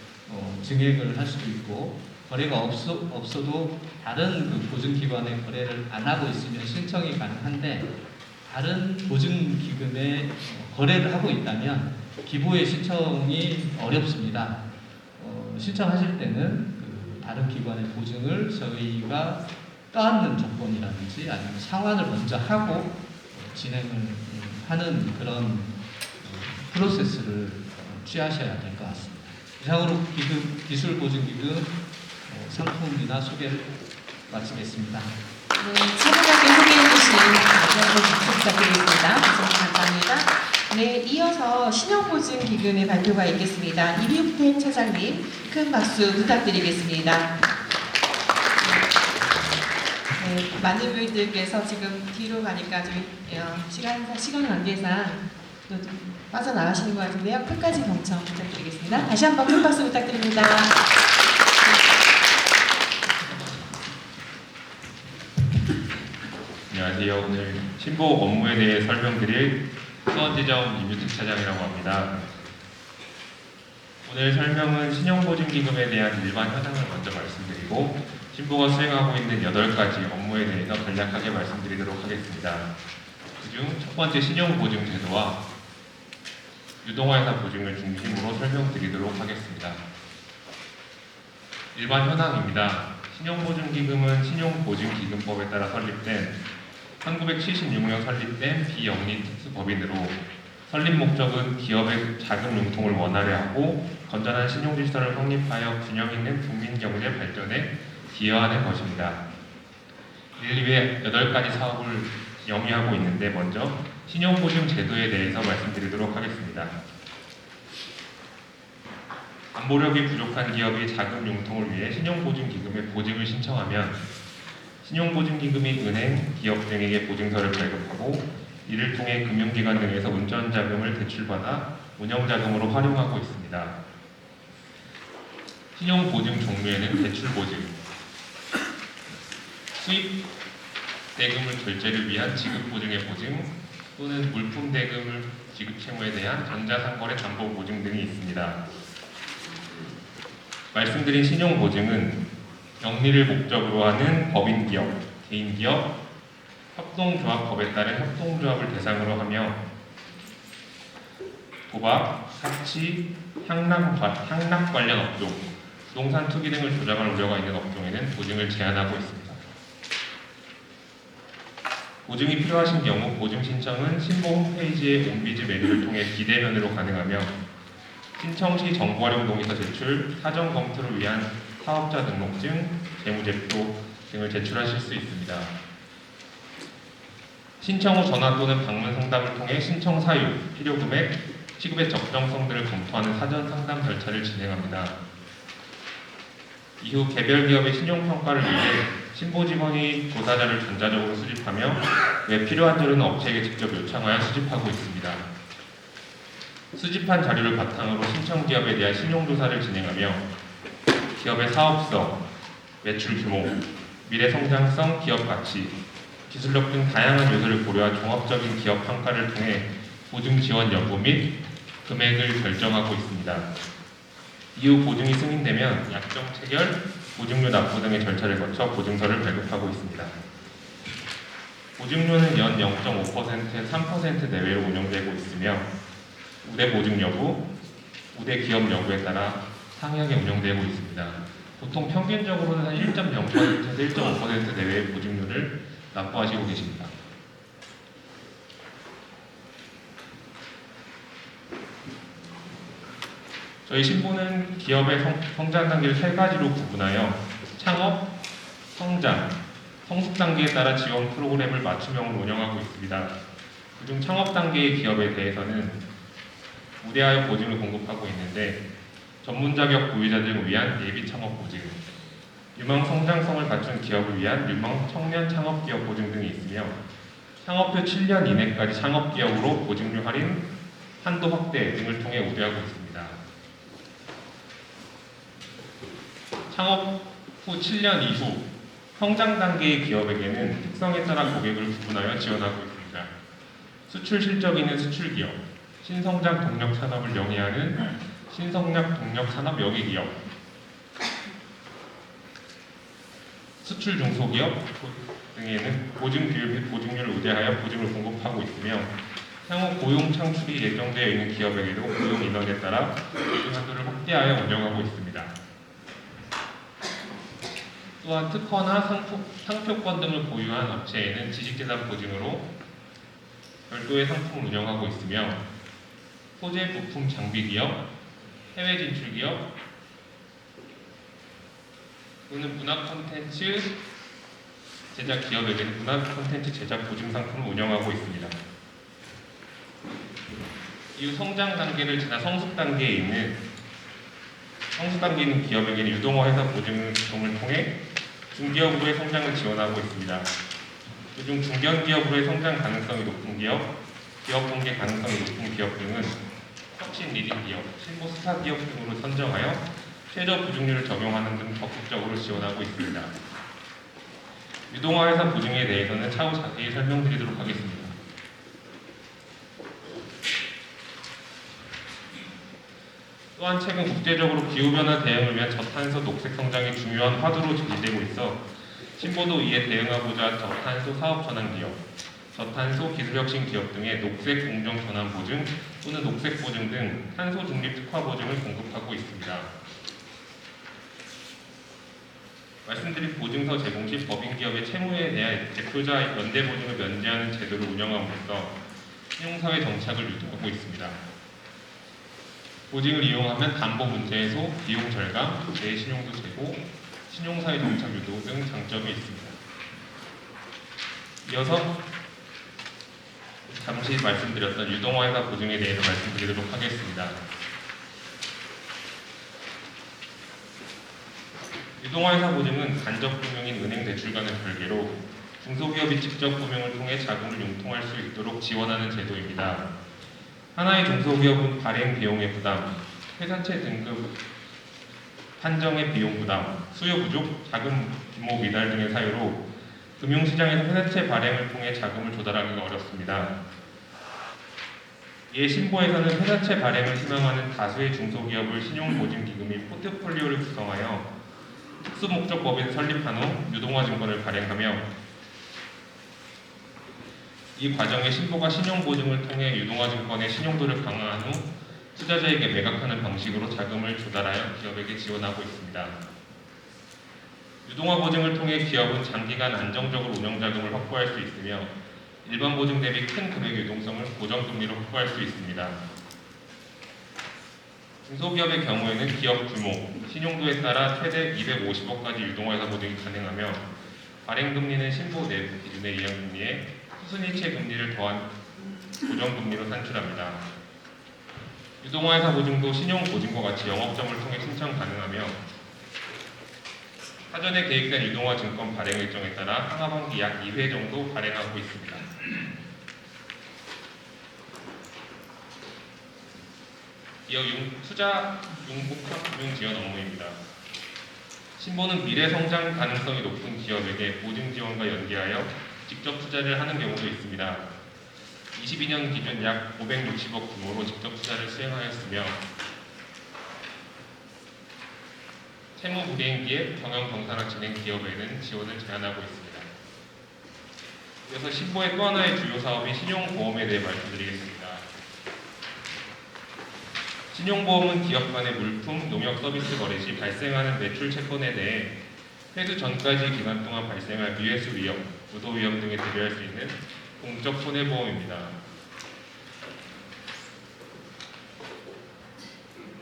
증액을 할 수도 있고 거래가 없어도 다른 그 보증기관에 거래를 안 하고 있으면 신청이 가능한데 다른 보증기금에 거래를 하고 있다면 기보의 신청이 어렵습니다. 신청하실 때는 그 다른 기관의 보증을 저희가 떠안는 조건이라든지 아니면 상환을 먼저 하고 진행을 하는 그런 프로세스를 취하셔야 될 것 같습니다. 이상으로 기술보증기금 상품이나 소개를 마치겠습니다. 네, 차분하게 소개해 주신 박수 부탁드리겠습니다. 감사합니다. 네, 이어서 신용보증기금의 발표가 있겠습니다. 이휘태 차장님, 큰 박수 부탁드리겠습니다. 네, 많은 분들께서 지금 뒤로 가니까 좀 시간 관계상 좀 빠져나가시는 것 같은데요. 끝까지 경청 부탁드리겠습니다. 다시 한번 큰 박수 부탁드립니다. 안녕하세요. 오늘 신보호 업무에 대해 설명드릴 수원지점 이뮤택 차장이라고 합니다. 오늘 설명은 신용보증기금에 대한 일반 현황을 먼저 말씀드리고 신보가 수행하고 있는 8가지 업무에 대해서 간략하게 말씀드리도록 하겠습니다. 그중 첫 번째 신용보증제도와 유동화회사 보증을 중심으로 설명드리도록 하겠습니다. 일반 현황입니다. 신용보증기금은 신용보증기금법에 따라 설립된 1976년 설립된 비영리 특수법인으로 설립 목적은 기업의 자금 융통을 원활히 하고 건전한 신용질서를 확립하여 균형 있는 국민 경제 발전에 기여하는 것입니다. 1, 2회 8가지 사업을 영위하고 있는데 먼저 신용보증 제도에 대해서 말씀드리도록 하겠습니다. 담보력이 부족한 기업이 자금 융통을 위해 신용보증기금에 보증을 신청하면 신용보증기금이 은행, 기업 등에게 보증서를 발급하고 이를 통해 금융기관 등에서 운전자금을 대출받아 운영자금으로 활용하고 있습니다. 신용보증 종류에는 대출보증, 수입 대금을 결제를 위한 지급보증의 보증 또는 물품 대금을 지급 채무에 대한 전자상거래 담보보증 등이 있습니다. 말씀드린 신용보증은 영리를 목적으로 하는 법인기업, 개인기업, 협동조합법에 따른 협동조합을 대상으로 하며 도박, 사치, 향락 관련 업종, 부동산 투기 등을 조장할 우려가 있는 업종에는 보증을 제한하고 있습니다. 보증이 필요하신 경우 보증 신청은 신보 홈페이지의 홈비즈 메뉴를 통해 비대면으로 가능하며 신청 시 정보활용 동의서 제출, 사전 검토를 위한 사업자 등록증, 재무제표 등을 제출하실 수 있습니다. 신청 후 전화 또는 방문 상담을 통해 신청 사유, 필요 금액, 시급의 적정성 등을 검토하는 사전 상담 절차를 진행합니다. 이후 개별 기업의 신용평가를 위해 신보 직원이 조사자를 전자적으로 수집하며 왜 필요한 자료는 업체에게 직접 요청하여 수집하고 있습니다. 수집한 자료를 바탕으로 신청 기업에 대한 신용조사를 진행하며 기업의 사업성, 매출 규모, 미래 성장성, 기업 가치, 기술력 등 다양한 요소를 고려한 종합적인 기업 평가를 통해 보증 지원 여부 및 금액을 결정하고 있습니다. 이후 보증이 승인되면 약정 체결, 보증료 납부 등의 절차를 거쳐 보증서를 발급하고 있습니다. 보증료는 연 0.5%에 3% 내외로 운영되고 있으며 우대 보증 여부, 우대 기업 여부에 따라 상이하게 운영되고 있습니다. 보통 평균적으로는 한 1.0%에서 1.5% 내외의 보증료를 납부하시고 계십니다. 저희 신보는 기업의 성장 단계를 세 가지로 구분하여 창업, 성장, 성숙 단계에 따라 지원 프로그램을 맞춤형으로 운영하고 있습니다. 그중 창업 단계의 기업에 대해서는 우대하여 보증을 공급하고 있는데 전문 자격 보유자 등을 위한 예비 창업 보증, 유망 성장성을 갖춘 기업을 위한 유망 청년 창업 기업 보증 등이 있으며 창업후 7년 이내까지 창업 기업으로 보증료 할인, 한도 확대 등을 통해 우대하고 있습니다. 창업 후 7년 이후 성장 단계의 기업에게는 특성에 따라 고객을 구분하여 지원하고 있습니다. 수출 실적이 있는 수출 기업, 신성장 동력 산업을 영위하는 신성장 동력 산업 영위 기업, 수출 중소기업 등에는 보증 비율 및 보증률을 우대하여 보증을 공급하고 있으며 향후 고용 창출이 예정되어 있는 기업에게도 고용 인원에 따라 보증 한도를 확대하여 운영하고 있습니다. 또한 특허나 상표권 등을 보유한 업체에는 지식재산 보증으로 별도의 상품을 운영하고 있으며 소재, 부품, 장비 기업, 해외 진출 기업 또는 문화 콘텐츠 제작 기업에게는 문화 콘텐츠 제작 보증 상품을 운영하고 있습니다. 이후 성장 단계를 지나 성숙 단계에 있는 기업에게는 유동화 회사 보증을 통해 중기업으로의 성장을 지원하고 있습니다. 그중 중견기업으로의 성장 가능성이 높은 기업, 기업 공개 가능성이 높은 기업 등은 혁신 리딩 기업, 신보 스타 기업 등으로 선정하여 최저 보증률을 적용하는 등 적극적으로 지원하고 있습니다. 유동화 회사 보증에 대해서는 차후 자세히 설명드리도록 하겠습니다. 또한 최근 국제적으로 기후변화 대응을 위한 저탄소 녹색 성장이 중요한 화두로 제기되고 있어 신보도 이에 대응하고자 저탄소 사업 전환 기업, 저탄소 기술혁신 기업 등의 녹색 공정 전환 보증 또는 녹색 보증 등 탄소 중립 특화 보증을 공급하고 있습니다. 말씀드린 보증서 제공 시 법인 기업의 채무에 대한 대표자 연대 보증을 면제하는 제도를 운영함으로써 신용사회 정착을 유도하고 있습니다. 보증을 이용하면 담보 문제 해소, 비용 절감, 재신용도 제고, 신용사회 정착 유도 등 장점이 있습니다. 이어서 잠시 말씀드렸던 유동화 회사 보증에 대해서 말씀드리도록 하겠습니다. 유동화 회사 보증은 간접 금융인 은행 대출과는 별개로 중소기업이 직접 금융을 통해 자금을 융통할 수 있도록 지원하는 제도입니다. 하나의 중소기업은 발행 비용의 부담, 회사채 등급 판정의 비용 부담, 수요 부족, 자금 규모 미달 등의 사유로 금융시장에서 회사채 발행을 통해 자금을 조달하기가 어렵습니다. 이에 신보에서는 회사채 발행을 희망하는 다수의 중소기업을 신용보증기금 및 포트폴리오를 구성하여 특수목적법인 설립한 후 유동화 증권을 발행하며 이 과정에 신보가 신용보증을 통해 유동화증권의 신용도를 강화한 후 투자자에게 매각하는 방식으로 자금을 조달하여 기업에게 지원하고 있습니다. 유동화 보증을 통해 기업은 장기간 안정적으로 운영자금을 확보할 수 있으며 일반 보증 대비 큰 금액 유동성을 고정금리로 확보할 수 있습니다. 중소기업의 경우에는 기업 규모, 신용도에 따라 최대 250억까지 유동화해서 보증이 가능하며 발행금리는 신보 내부 기준의 이행금리에 수순이체 금리를 더한 고정금리로 산출합니다. 유동화회사 보증도 신용보증과 같이 영업점을 통해 신청 가능하며 사전에 계획된 유동화 증권 발행 일정에 따라 상하반기 약 2회 정도 발행하고 있습니다. 이어 투자 융복합 금융 지원 업무입니다. 신보는 미래 성장 가능성이 높은 기업에게 보증 지원과 연계하여 직접 투자를 하는 경우도 있습니다. 22년 기준 약 560억 규모로 직접 투자를 수행하였으며 채무 불이행 기획, 경영 경산화 진행 기업에는 지원을 제한하고 있습니다. 이어서 신보의 또 하나의 주요 사업인 신용보험에 대해 말씀드리겠습니다. 신용보험은 기업 간의 물품, 농협 서비스 거래 시 발생하는 매출 채권에 대해 회수 전까지 기간 동안 발생할 미회수 위험, 부도 위험 등에 대비할 수 있는 공적 손해보험입니다.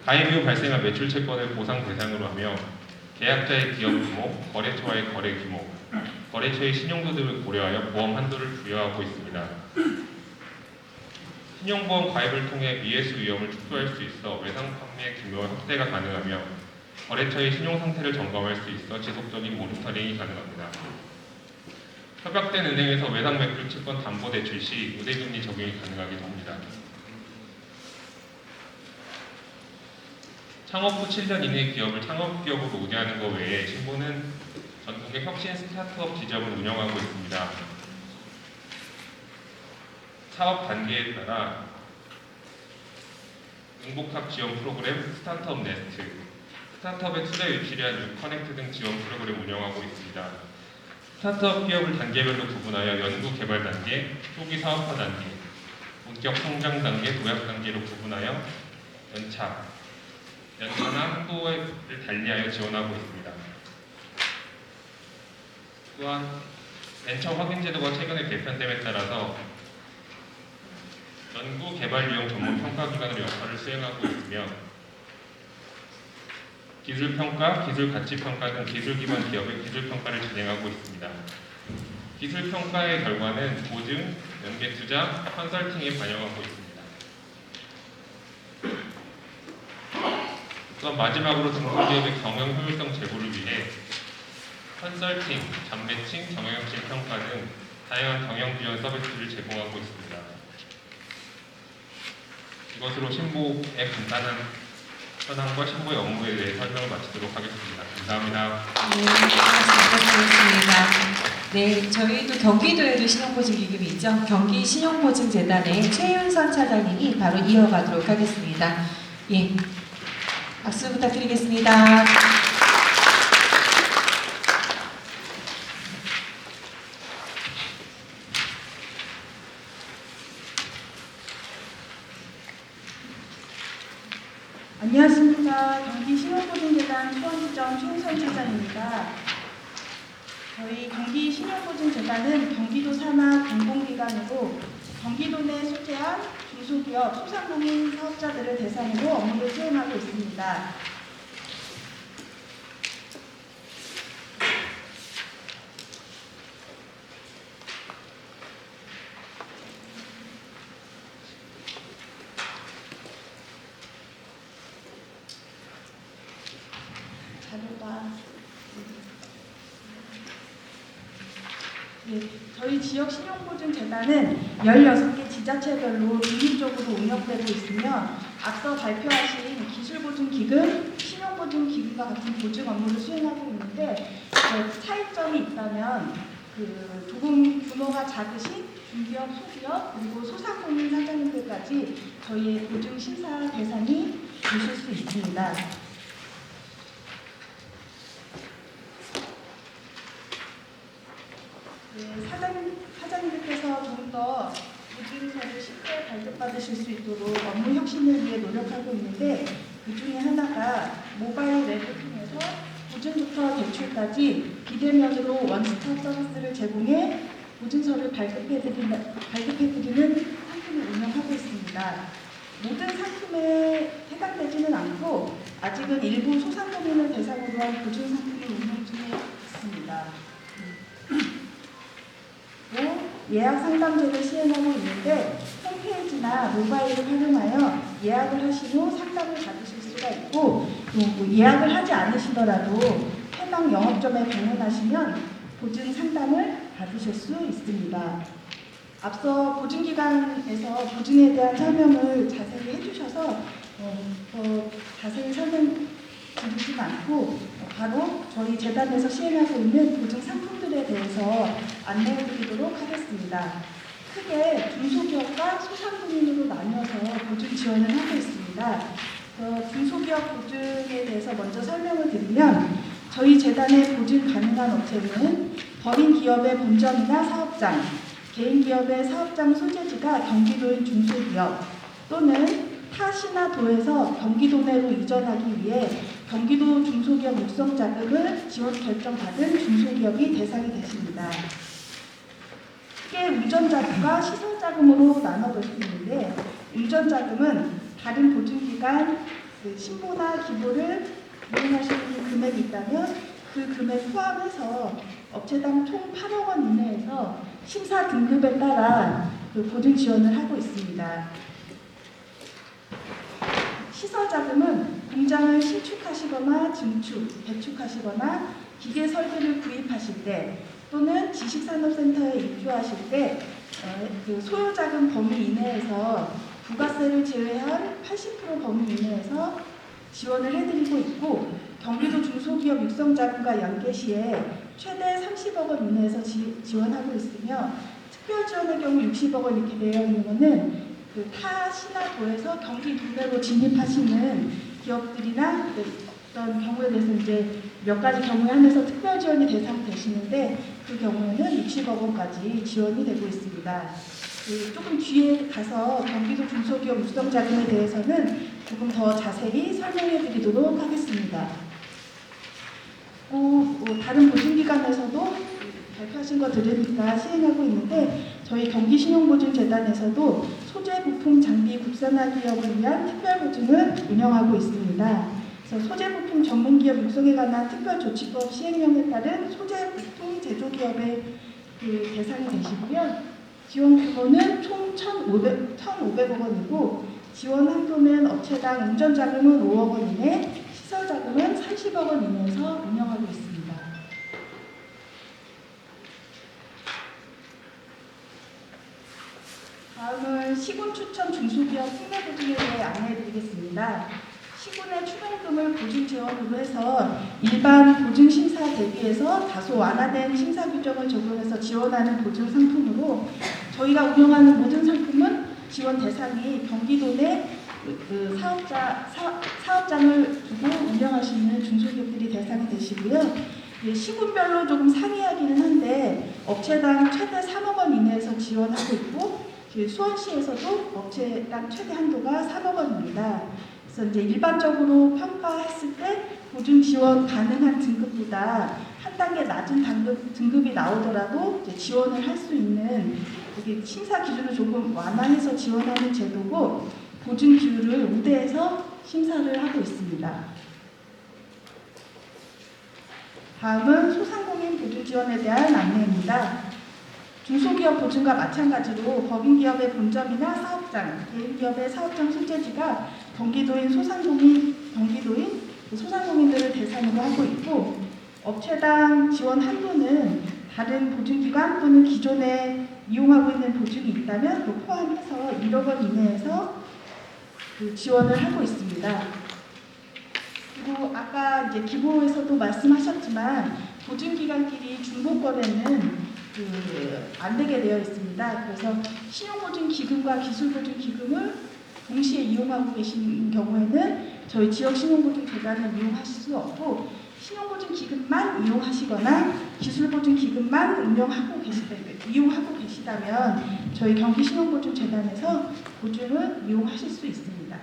가입 이후 발생한 매출 채권을 보상 대상으로 하며 계약자의 기업 규모, 거래처와의 거래 규모, 거래처의 신용도 등을 고려하여 보험 한도를 부여하고 있습니다. 신용보험 가입을 통해 미회수 위험을 축소할 수 있어 외상 판매 규모 확대가 가능하며 거래처의 신용 상태를 점검할 수 있어 지속적인 모니터링이 가능합니다. 협약된 은행에서 외상 매출 채권 담보 대출 시 우대금리 적용이 가능하기도 합니다. 창업 후 7년 이내 기업을 창업기업으로 우대하는 것 외에 신보는 전국의 혁신 스타트업 지점을 운영하고 있습니다. 사업 단계에 따라 융복합 지원 프로그램 스타트업 네스트, 스타트업의 투자 유치를 위한 유커넥트 등 지원 프로그램을 운영하고 있습니다. 스타트업 기업을 단계별로 구분하여 연구 개발 단계, 초기 사업화 단계, 본격 성장 단계, 도약 단계로 구분하여 연차나 한도를 달리하여 지원하고 있습니다. 또한 벤처 확인 제도가 최근에 개편됨에 따라서 연구 개발 비용 전문 평가 기관으로 역할을 수행하고 있으며 기술 평가, 기술 가치 평가 등 기술 기반 기업의 기술 평가를 진행하고 있습니다. 기술 평가의 결과는 보증, 연계 투자, 컨설팅에 반영하고 있습니다. 또한 마지막으로 중소기업의 경영 효율성 제고를 위해 컨설팅, 잠매칭, 경영실 평가 등 다양한 경영 지원 서비스를 제공하고 있습니다. 이것으로 신보의 간단한 현황과 신보의 업무에 대해 설명을 마치도록 하겠습니다. 감사합니다. 네, 말씀 부탁드리겠습니다. 네, 저희도 경기도에도 신용보증기금이 있죠. 경기 신용보증재단의 최윤선 차장님이 바로 이어가도록 하겠습니다. 예, 박수 부탁드리겠습니다. 안녕하십니까. 경기신용보증재단 수원지점 최윤선 차장입니다. 저희 경기신용보증재단은 경기도 산하 공공기관으로 경기도 내 소재한 중소기업, 소상공인 사업자들을 대상으로 업무를 수행하고 있습니다. 네, 저희 지역 신용보증재단은 16개 지자체별로 독립적으로 운영되고 있으며 앞서 발표하신 기술보증기금, 신용보증기금과 같은 보증 업무를 수행하고 있는데 차이점이 있다면 조금 규모가 작으신 중기업, 소기업, 그리고 소상공인 사장님들까지 저희의 보증 심사 대상이 되실 수 있습니다. 사장님께서 좀 더 보증서를 쉽게 발급받으실 수 있도록 업무 혁신을 위해 노력하고 있는데 그 중에 하나가 모바일 앱을 통해서 보증부터 대출까지 비대면으로 원스톱 서비스를 제공해 보증서를 발급해드리는 상품을 운영하고 있습니다. 모든 상품에 해당되지는 않고 아직은 일부 소상공인을 대상으로 한 보증 상품을 운영 중에 있습니다. 또 예약 상담제를 시행하고 있는데 홈페이지나 모바일을 활용하여 예약을 하신 후 상담을 받으실 수가 있고 또 예약을 하지 않으시더라도 해당 영업점에 방문하시면 보증 상담을 받으실 수 있습니다. 앞서 보증기관에서 보증에 대한 설명을 자세히 해주셔서 더 자세히 설명드리진 않고 바로 저희 재단에서 시행하고 있는 보증 상품들에 대해서 안내해드리도록 하겠습니다. 크게 중소기업과 소상공인으로 나뉘어서 보증 지원을 하고 있습니다. 중소기업 보증에 대해서 먼저 설명을 드리면 저희 재단의 보증 가능한 업체는 법인 기업의 본점이나 사업장, 개인 기업의 사업장 소재지가 경기도인 중소기업 또는 타 시나 도에서 경기도 내로 이전하기 위해 경기도 중소기업 육성자금을 지원 결정받은 중소기업이 대상이 되십니다. 크게 의전자금과 시설자금으로 나눠볼 수 있는데 의전자금은 다른 보증기관 신고나 기부를 이용하시는 금액이 있다면 그 금액 포함해서 업체당 총 8억 원 이내에서 심사 등급에 따라 보증 지원을 하고 있습니다. 시설자금은 공장을 신축하시거나 증축, 개축하시거나 기계 설비를 구입하실 때 또는 지식산업센터에 입주하실 때 소요자금 범위 이내에서 부가세를 제외한 80% 범위 이내에서 지원을 해드리고 있고 경기도 중소기업 육성자금과 연계 시에 최대 30억 원 이내에서 지원하고 있으며 특별 지원의 경우 60억 원 이렇게 되어 있는 것은 타 시나 도에서 경기 도내로 진입하시는 기업들이나 어떤 경우에 대해서 이제 몇 가지 경우에 한해서 특별 지원이 대상되시는데 그 경우에는 60억 원까지 지원이 되고 있습니다. 조금 뒤에 가서 경기도 중소기업 육성자금에 대해서는 조금 더 자세히 설명해 드리도록 하겠습니다. 다른 보증기관에서도 발표하신 거 들으니까 시행하고 있는데 저희 경기신용보증재단에서도 소재 부품 장비 국산화 기업을 위한 특별보증을 운영하고 있습니다. 그래서 소재 부품 전문기업 육성에 관한 특별조치법 시행령에 따른 소재 부품 제조기업의 대상이 되시고요. 지원 규모는 총 1,500억 원이고 지원 한도는 업체당 운전자금은 5억 원 이내, 시설자금은 30억 원 이내에서 운영하고 있습니다. 다음은 시군 추천 중소기업 특례 보증에 대해 안내해드리겠습니다. 시군의 추정금을 보증 지원으로 해서 일반 보증 심사 대비해서 다소 완화된 심사 규정을 적용해서 지원하는 보증 상품으로 저희가 운영하는 모든 상품은 지원 대상이 경기도 내 사업장을 두고 운영하시는 중소기업들이 대상이 되시고요. 시군별로 조금 상이하기는 한데 업체당 최대 3억 원 이내에서 지원하고 있고 수원시에서도 업체당 최대 한도가 3억 원입니다. 그래서 이제 일반적으로 평가했을 때 보증 지원 가능한 등급보다 한 단계 낮은 등급이 나오더라도 이제 지원을 할 수 있는 심사 기준을 조금 완화해서 지원하는 제도고 보증 기율을 우대해서 심사를 하고 있습니다. 다음은 소상공인 보증 지원에 대한 안내입니다. 중소기업 보증과 마찬가지로 법인기업의 본점이나 사업장, 개인기업의 사업장 소재지가 경기도인 소상공인들을 대상으로 하고 있고 업체당 지원 한도는 다른 보증기관 또는 기존에 이용하고 있는 보증이 있다면 그 포함해서 1억 원 이내에서 지원을 하고 있습니다. 그리고 아까 이제 기부에서도 말씀하셨지만 보증기관끼리 중복거래는 안 되게 되어 있습니다. 그래서 신용보증기금과 기술보증기금을 동시에 이용하고 계신 경우에는 저희 지역신용보증재단을 이용하실 수 없고 신용보증기금만 이용하시거나 기술보증기금만 이용하고 계시다면 저희 경기신용보증재단에서 보증을 이용하실 수 있습니다.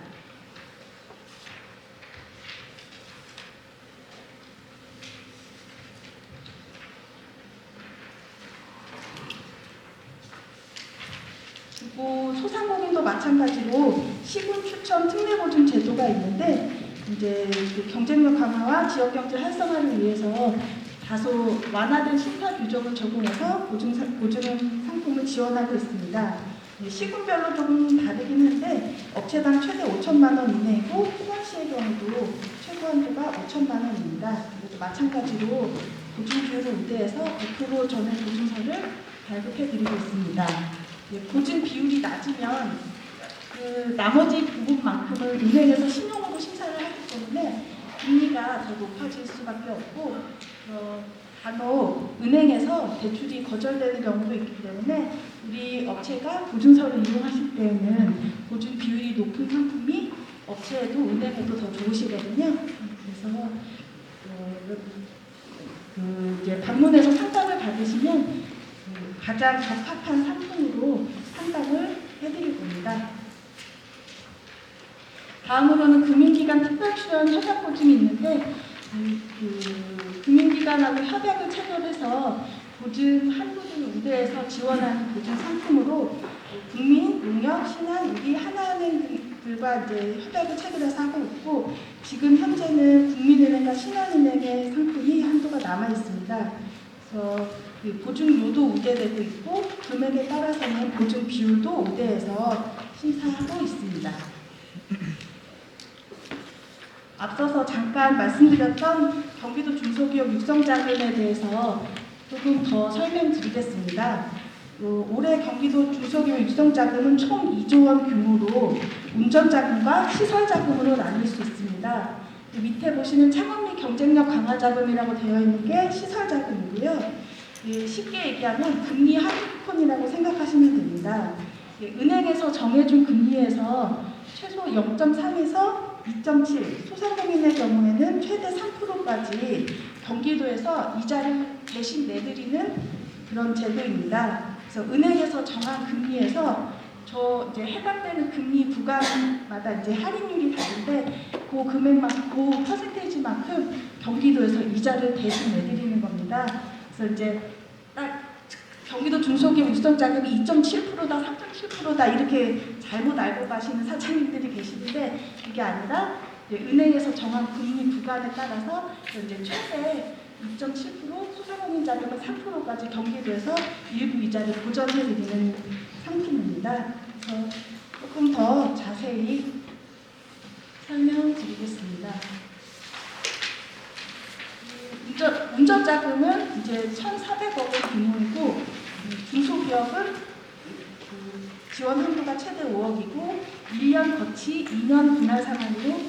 그리고 소상공인도 마찬가지로 시군 추천 특례보증 제도가 있는데 이제 그 경쟁력 강화와 지역경제 활성화를 위해서 다소 완화된 심사 규정을 적용해서 보증 상품을 지원하고 있습니다. 시군별로 조금 다르긴 한데 업체당 최대 5천만 원 이내이고 포괄시의 경우도 최고 한도가 5천만 원입니다. 그래서 마찬가지로 보증 비율을 우대해서 100% 전액 보증서를 발급해드리고 있습니다. 보증 비율이 낮으면 그 나머지 부분만큼을 은행에서 신용으로 심사를 하기 때문에 금리가 더 높아질 수밖에 없고 간혹 은행에서 대출이 거절되는 경우도 있기 때문에 우리 업체가 보증서를 이용하실 때에는 보증 비율이 높은 상품이 업체에도 은행에도 더 좋으시거든요. 그래서 이제 방문해서 상담을 받으시면 가장 적합한 상품으로 상담을 해드릴 겁니다. 다음으로는 금융기관 특별출연 협약보증이 있는데 금융기관하고 협약을 체결해서 보증 한도 등을 우대해서 지원하는 보증 상품으로 국민, 농협, 신한, 우리 하나은행들과 이제 협약을 체결해서 하고 있고 지금 현재는 국민은행과 신한은행의 상품이 한도가 남아 있습니다. 그래서 보증료도 우대되고 있고 금액에 따라서는 보증 비율도 우대해서 심사하고 있습니다. 앞서서 잠깐 말씀드렸던 경기도 중소기업 육성자금에 대해서 조금 더 설명드리겠습니다. 올해 경기도 중소기업 육성자금은 총 2조 원 규모로 운전자금과 시설자금으로 나눌 수 있습니다. 밑에 보시는 창업 및 경쟁력 강화 자금이라고 되어 있는 게 시설자금이고요. 쉽게 얘기하면 금리 하위권이라고 생각하시면 됩니다. 은행에서 정해준 금리에서 최소 0.3에서 2.7, 소상공인의 경우에는 최대 3%까지 경기도에서 이자를 대신 내드리는 그런 제도입니다. 그래서 은행에서 정한 금리에서 이제 해당되는 금리 구간마다 이제 할인율이 다른데 그 금액만큼, 그 퍼센테이지만큼 경기도에서 이자를 대신 내드리는 겁니다. 그래서 이제 딱 경기도 중소기업 육성자금이 2.7%다, 3.7%다 이렇게 잘못 알고 가시는 사장님들이 계시는데 그게 아니라 은행에서 정한 금리 구간에 따라서 이제 최대 2.7%, 소상공인 자금은 3%까지 경기도에서 일부 이자를 보전해드리는 상품입니다. 그래서 조금 더 자세히 설명드리겠습니다. 운전자금은 이제 1,400억 원 규모이고 중소기업은 지원 한도가 최대 5억이고 1년 거치 2년 분할 상환으로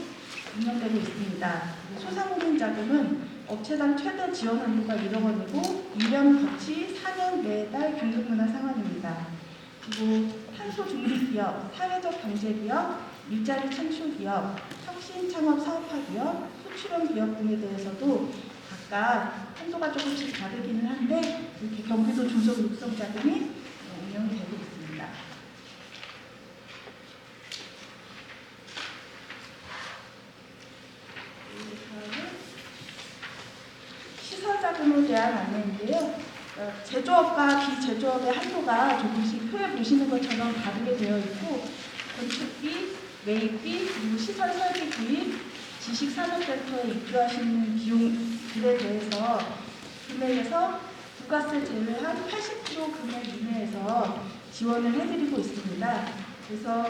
운영되고 있습니다. 소상공인 자금은 업체당 최대 지원 한도가 1억 원이고 1년 거치 4년 매달 균등 분할 상환입니다. 그리고 탄소 중립 기업, 사회적 경제 기업, 일자리 창출 기업, 혁신 창업 사업화 기업, 소출형 기업 등에 대해서도 각각 한도가 조금씩 다르기는 한데 이렇게 경기도 중소기업 육성자금이 운영되고 있습니다. 시설자금에 대한 안내인데요. 제조업과 비제조업의 한도가 조금씩 표에 보시는 것처럼 다르게 되어 있고 건축비, 매입비, 그리고 시설 설비 구입, 지식산업센터에 입주하시는 비용들에 대해서 금액에서 부가세 제외한 80% 금액 이내에서 지원을 해드리고 있습니다. 그래서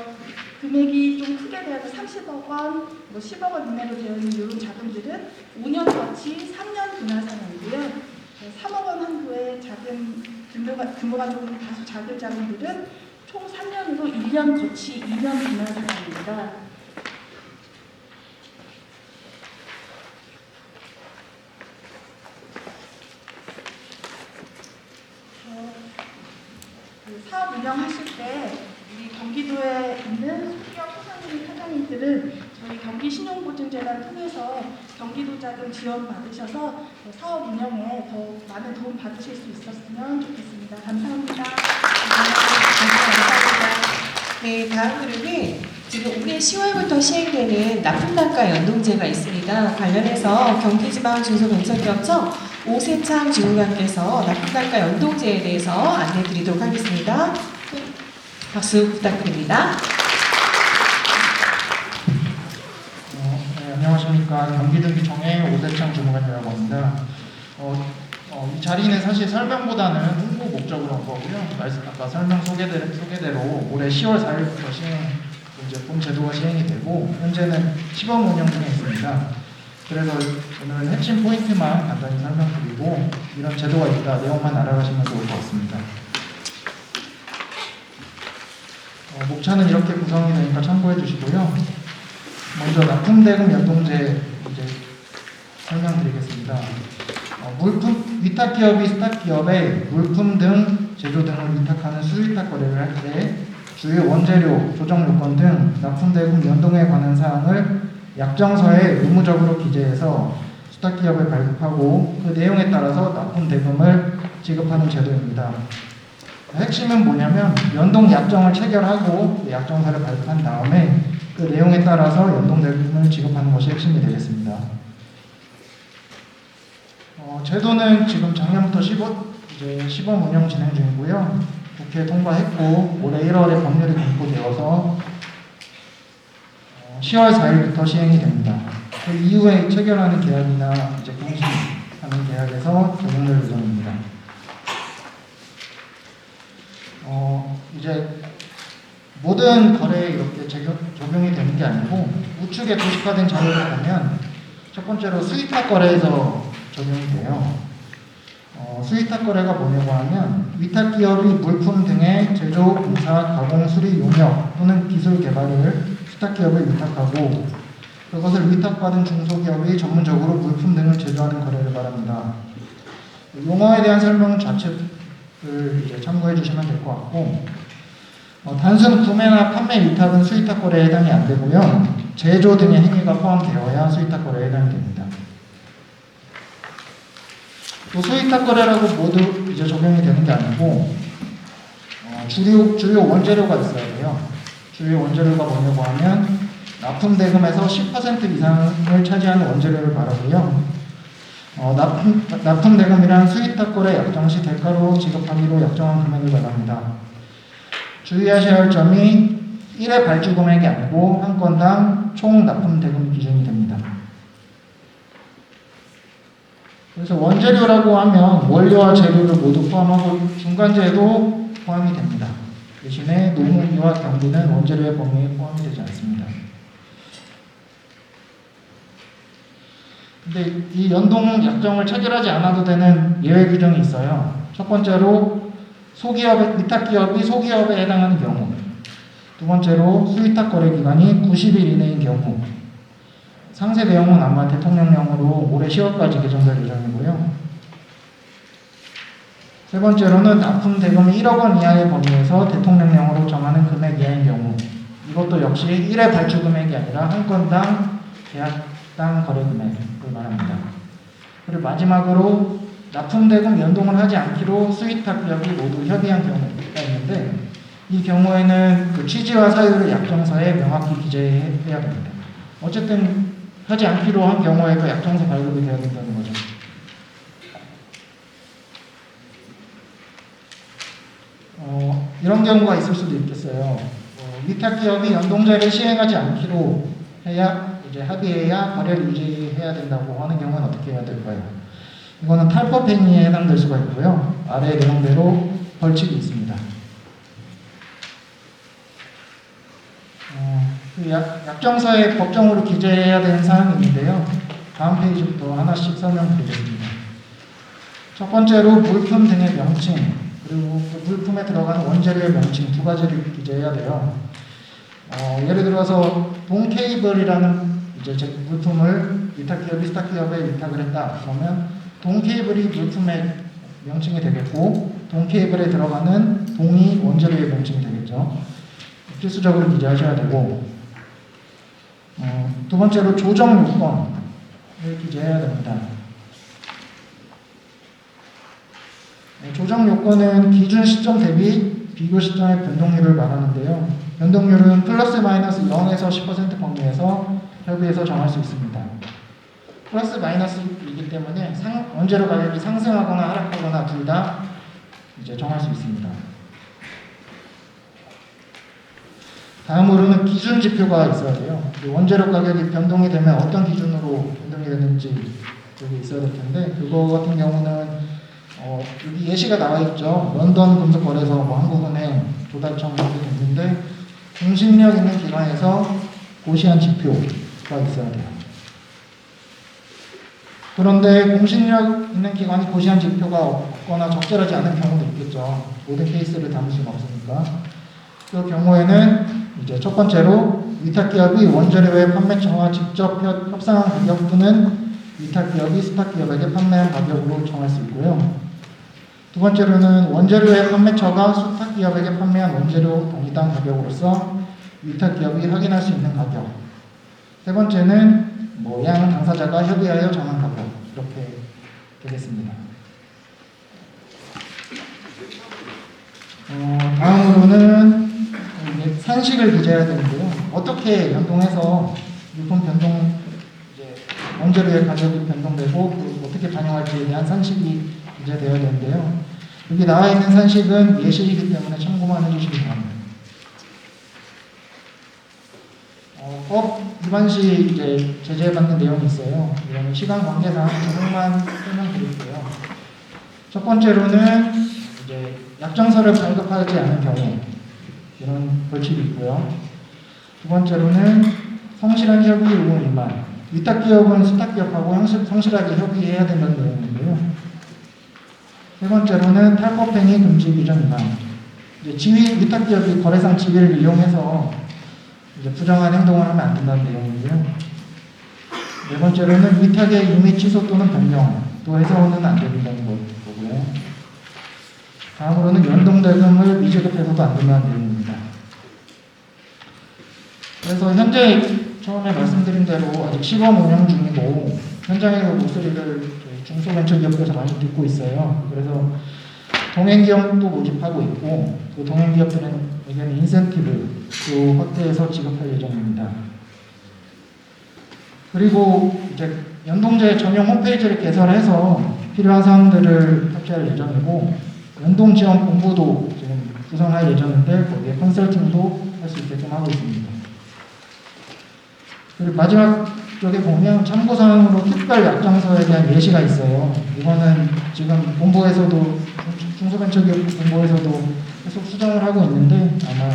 금액이 좀 크게 되어서 30억 원, 10억 원 이내로 되어 있는 이런 자금들은 5년 거치 3년 분할 상환이고요. 3억 원 한도의 자금 규모가 조금 다소 작은 자금들은 총 3년으로 1년 거치 2년 분할 상환입니다. 사업 운영하실 때 우리 경기도에 있는 소기업 소상공인 사장님들은 저희 경기신용보증재단 통해서 경기도자금 지원 받으셔서 사업 운영에 더 많은 도움 받으실 수 있었으면 좋겠습니다. 감사합니다. 감사합니다. 네, 다음 그룹은 지금 올해 10월부터 시행되는 납품단가 연동제가 있습니다. 관련해서 경기지방 중소벤처기업청 오세창 주무관께서 납품단가 연동제에 대해서 안내 드리도록 하겠습니다. 박수 부탁드립니다. 네, 안녕하십니까. 경기도청의 오세창 주무관이라고 합니다. 이 자리는 사실 설명보다는 홍보 목적으로 온 거고요. 아까 설명 소개대로 올해 10월 4일부터 이제 본 제도가 시행이 되고 현재는 시범 운영 중에 있습니다. 그래서 오늘은 핵심 포인트만 간단히 설명드리고 이런 제도가 있다 내용만 알아가시면 좋을 것 같습니다. 목차는 이렇게 구성이 되니까 참고해 주시고요. 먼저 납품대금 연동제 이제 설명드리겠습니다. 물품 위탁기업이 스탁기업에 물품 등 제조 등을 위탁하는 수위탁 거래를 할 때 주요 원재료, 조정 요건 등 납품대금 연동에 관한 사항을 약정서에 의무적으로 기재해서 수탁기업에 발급하고 그 내용에 따라서 납품대금을 지급하는 제도입니다. 핵심은 뭐냐면 연동 약정을 체결하고 그 약정서를 발급한 다음에 그 내용에 따라서 연동대금을 지급하는 것이 핵심이 되겠습니다. 제도는 지금 작년부터 시범 운영 진행 중이고요. 국회 통과했고 올해 1월에 법률이 공포되어서 10월 4일부터 시행이 됩니다. 그 이후에 체결하는 계약이나 이제 공시하는 계약에서 적용될 예정입니다. 이제 모든 거래에 이렇게 적용이 되는 게 아니고 우측에 도식화된 자료를 보면 첫 번째로 수위탁 거래에서 적용이 돼요. 수위탁 거래가 뭐냐고 하면 위탁기업이 물품 등의 제조, 공사, 가공, 수리, 용역 또는 기술 개발을 수탁기업에 위탁하고 그것을 위탁받은 중소기업이 전문적으로 물품 등을 제조하는 거래를 말합니다. 용어에 대한 설명 자체를 이제 참고해 주시면 될 것 같고 단순 구매나 판매 위탁은 수위탁 거래에 해당이 안 되고요. 제조 등의 행위가 포함되어야 수위탁 거래에 해당이 됩니다. 또 수위탁 거래라고 모두 이제 적용이 되는 게 아니고 주요 원재료가 있어야 돼요. 주요 원재료가 뭐냐고 하면 납품대금에서 10% 이상을 차지하는 원재료를 말하고요. 납품대금이란 수위탁 거래 약정 시 대가로 지급하기로 약정한 금액을 말합니다. 주의하셔야 할 점이 1회 발주 금액이 아니고 한 건당 총 납품대금 기준이 됩니다. 그래서 원재료라고 하면 원료와 재료를 모두 포함하고 중간재도 포함이 됩니다. 대신에 노무비와 경비는 원재료의 범위에 포함이 되지 않습니다. 근데 이 연동 약정을 체결하지 않아도 되는 예외 규정이 있어요. 첫 번째로 위탁기업이 소기업에 해당하는 경우, 두 번째로 수위탁 거래 기간이 90일 이내인 경우, 상세 내용은 아마 대통령령으로 올해 10월까지 개정될 예정이고요. 세 번째로는 납품 대금이 1억 원 이하의 범위에서 대통령령으로 정하는 금액 이하인 경우, 이것도 역시 1회 발주 금액이 아니라 한 건당 계약당 거래 금액을 말합니다. 그리고 마지막으로 납품 대금 연동을 하지 않기로 수위탁 기업이 모두 협의한 경우가 있는데 이 경우에는 그 취지와 사유를 약정서에 명확히 기재해야 됩니다. 어쨌든 하지 않기로 한 경우에도 약정서 발급이 되어야 된다는 거죠. 이런 경우가 있을 수도 있겠어요. 위탁기업이 연동제를 시행하지 않기로 해야 이제 합의해야 거래를 유지해야 된다고 하는 경우는 어떻게 해야 될까요? 이거는 탈법 행위에 해당될 수가 있고요. 아래 내용대로 벌칙이 있습니다. 약정서에 법정으로 기재해야 되는 사항이 있는데요. 다음 페이지부터 하나씩 설명드리겠습니다. 첫 번째로 물품 등의 명칭, 그리고 그 물품에 들어가는 원재료의 명칭 두 가지를 기재해야 돼요. 예를 들어서 동 케이블이라는 이제 물품을 위탁기업이 스탁기업에 위탁을 했다. 그러면 동 케이블이 물품의 명칭이 되겠고 동 케이블에 들어가는 동이 원재료의 명칭이 되겠죠. 필수적으로 기재하셔야 되고 두 번째로 조정 요건을 기재해야 됩니다. 조정 요건은 기준 시점 대비 비교 시점의 변동률을 말하는데요. 변동률은 플러스 마이너스 0에서 10% 범위에서 협의해서 정할 수 있습니다. 플러스 마이너스이기 때문에 원재료 가격이 상승하거나 하락하거나 둘 다 이제 정할 수 있습니다. 다음으로는 기준 지표가 있어야 돼요. 원재료 가격이 변동이 되면 어떤 기준으로 변동이 되는지 여기 있어야 될 텐데, 그거 같은 경우는 여기 예시가 나와 있죠. 런던 금속거래소, 한국은행, 조달청 이렇게 있는데 공신력 있는 기관에서 고시한 지표가 있어야 돼요. 그런데 공신력 있는 기관이 고시한 지표가 없거나 적절하지 않은 경우도 있겠죠. 모든 케이스를 담을 수는 없으니까. 그 경우에는 이제 첫 번째로 위탁기업이 원재료의 판매처와 직접 협상한 가격 또는 위탁기업이 수탁기업에게 판매한 가격으로 정할 수 있고요. 두 번째로는 원재료의 판매처가 수탁기업에게 판매한 원재료 동의당 가격으로서 위탁기업이 확인할 수 있는 가격. 세 번째는 양 당사자가 협의하여 정한 가격. 이렇게 되겠습니다. 다음으로는 산식을 기재해야 되는데요. 어떻게 변동해서 유품 변동, 원재료의 가격이 변동되고 어떻게 반영할지에 대한 산식이 기재되어야 되는데요. 여기 나와 있는 산식은 예시이기 때문에 참고만 해주시기 바랍니다. 법 위반 시 이제 제재받는 내용이 있어요. 이거는 시간 관계상 조금만 설명드릴게요. 첫 번째로는 이제 약정서를 발급하지 않은 경우 이런 벌칙이 있고요. 두 번째로는 성실한 협의 의무 위반. 위탁기업은 수탁기업하고 성실하게 협의해야 된다는 내용인데요. 세 번째로는 탈법행위 금지 규정 위반. 위탁기업이 거래상 지위를 이용해서 부정한 행동을 하면 안 된다는 내용이고요. 네 번째로는 위탁의 유미 취소 또는 변경도 해서는 안 된다는 거고요. 다음으로는 연동대금을 미지급해서도 안 된다는 내용입니다. 그래서 현재 처음에 말씀드린 대로 아직 시범 운영 중이고 현장의 목소리를 중소벤처기업에서 많이 듣고 있어요. 그래서 동행기업도 모집하고 있고 그 동행기업들에게는 인센티브도 확대해서 지급할 예정입니다. 그리고 이제 연동제 전용 홈페이지를 개설해서 필요한 사항들을 탑재할 예정이고 연동지원 본부도 지금 구성할 예정인데 거기에 컨설팅도 할 수 있게끔 하고 있습니다. 그리고 마지막 쪽에 보면 참고사항으로 특별 약정서에 대한 예시가 있어요. 이거는 지금 본부에서도 중소벤처기업 본부에서도 계속 수정을 하고 있는데 아마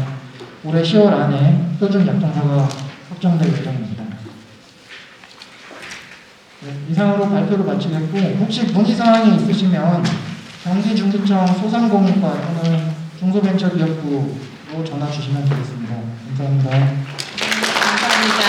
올해 10월 안에 표준 약정서가 확정될 예정입니다. 네, 이상으로 발표를 마치겠고 혹시 문의사항이 있으시면 경기중기청 소상공인과 또는 중소벤처기업부로 전화 주시면 되겠습니다. 감사합니다. 감사합니다.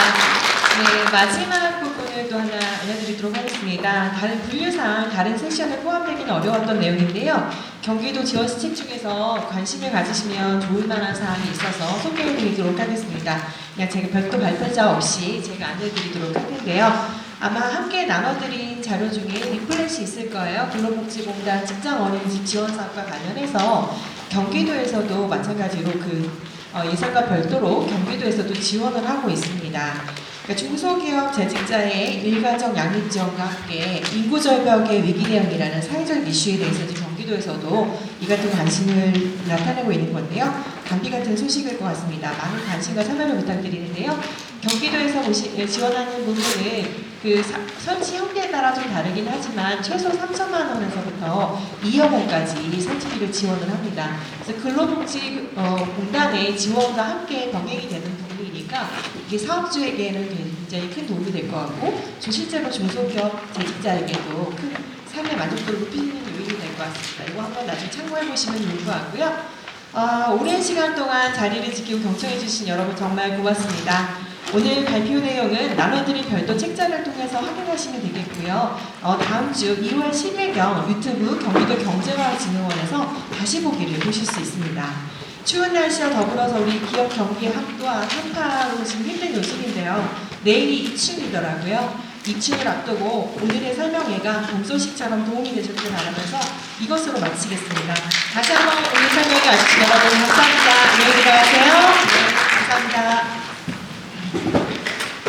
네, 마지막 부분을 또 하나 알려드리도록 하겠습니다. 다른 분류상 다른 세션에 포함되기는 어려웠던 내용인데요. 경기도 지원 시책 중에서 관심을 가지시면 좋을 만한 사항이 있어서 소개해드리도록 하겠습니다. 그냥 제가 별도 발표자 없이 제가 안내드리도록 할 텐데요. 아마 함께 나눠드린 자료 중에 리플렛이 있을 거예요. 근로복지공단 직장어린이집 지원사업과 관련해서 경기도에서도 마찬가지로 예산과 별도로 경기도에서도 지원을 하고 있습니다. 그러니까 중소기업 재직자의 일가정 양립 지원과 함께 인구 절벽의 위기 대응이라는 사회적 이슈에 대해서도 경기도에서도 이 같은 관심을 나타내고 있는 건데요. 감기 같은 소식일 것 같습니다. 많은 관심과 참여를 부탁드리는데요. 경기도에서 지원하는 부분은 설치 형태에 따라 좀 다르긴 하지만 최소 3천만 원에서부터 2억 원까지 설치비를 지원을 합니다. 그래서 근로복지공단의 지원과 함께 병행이 되는 부분이니까 이게 사업주에게는 굉장히 큰 도움이 될 것 같고 실제로 중소기업 재직자에게도 큰 삶의 만족도를 높이는 요인이 될 것 같습니다. 이거 한번 나중에 참고해 보시면 좋을 것 같고요. 오랜 시간 동안 자리를 지키고 경청해 주신 여러분 정말 고맙습니다. 오늘 발표 내용은 나눠드린 별도 책자를 통해서 확인하시면 되겠고요. 다음 주 2월 10일경 유튜브 경기도 경제화진흥원에서 다시 보기를 보실 수 있습니다. 추운 날씨와 더불어서 우리 기업 경기 또한 한파로 지금 힘든 요즘인데요. 내일이 2층이더라고요. 2층을 앞두고 오늘의 설명회가 동소식처럼 도움이 되셨길 바라면서 이것으로 마치겠습니다. 다시 한번 오늘 설명회 와주신 여러분 감사합니다. 안녕히 들어가세요. 네, 감사합니다.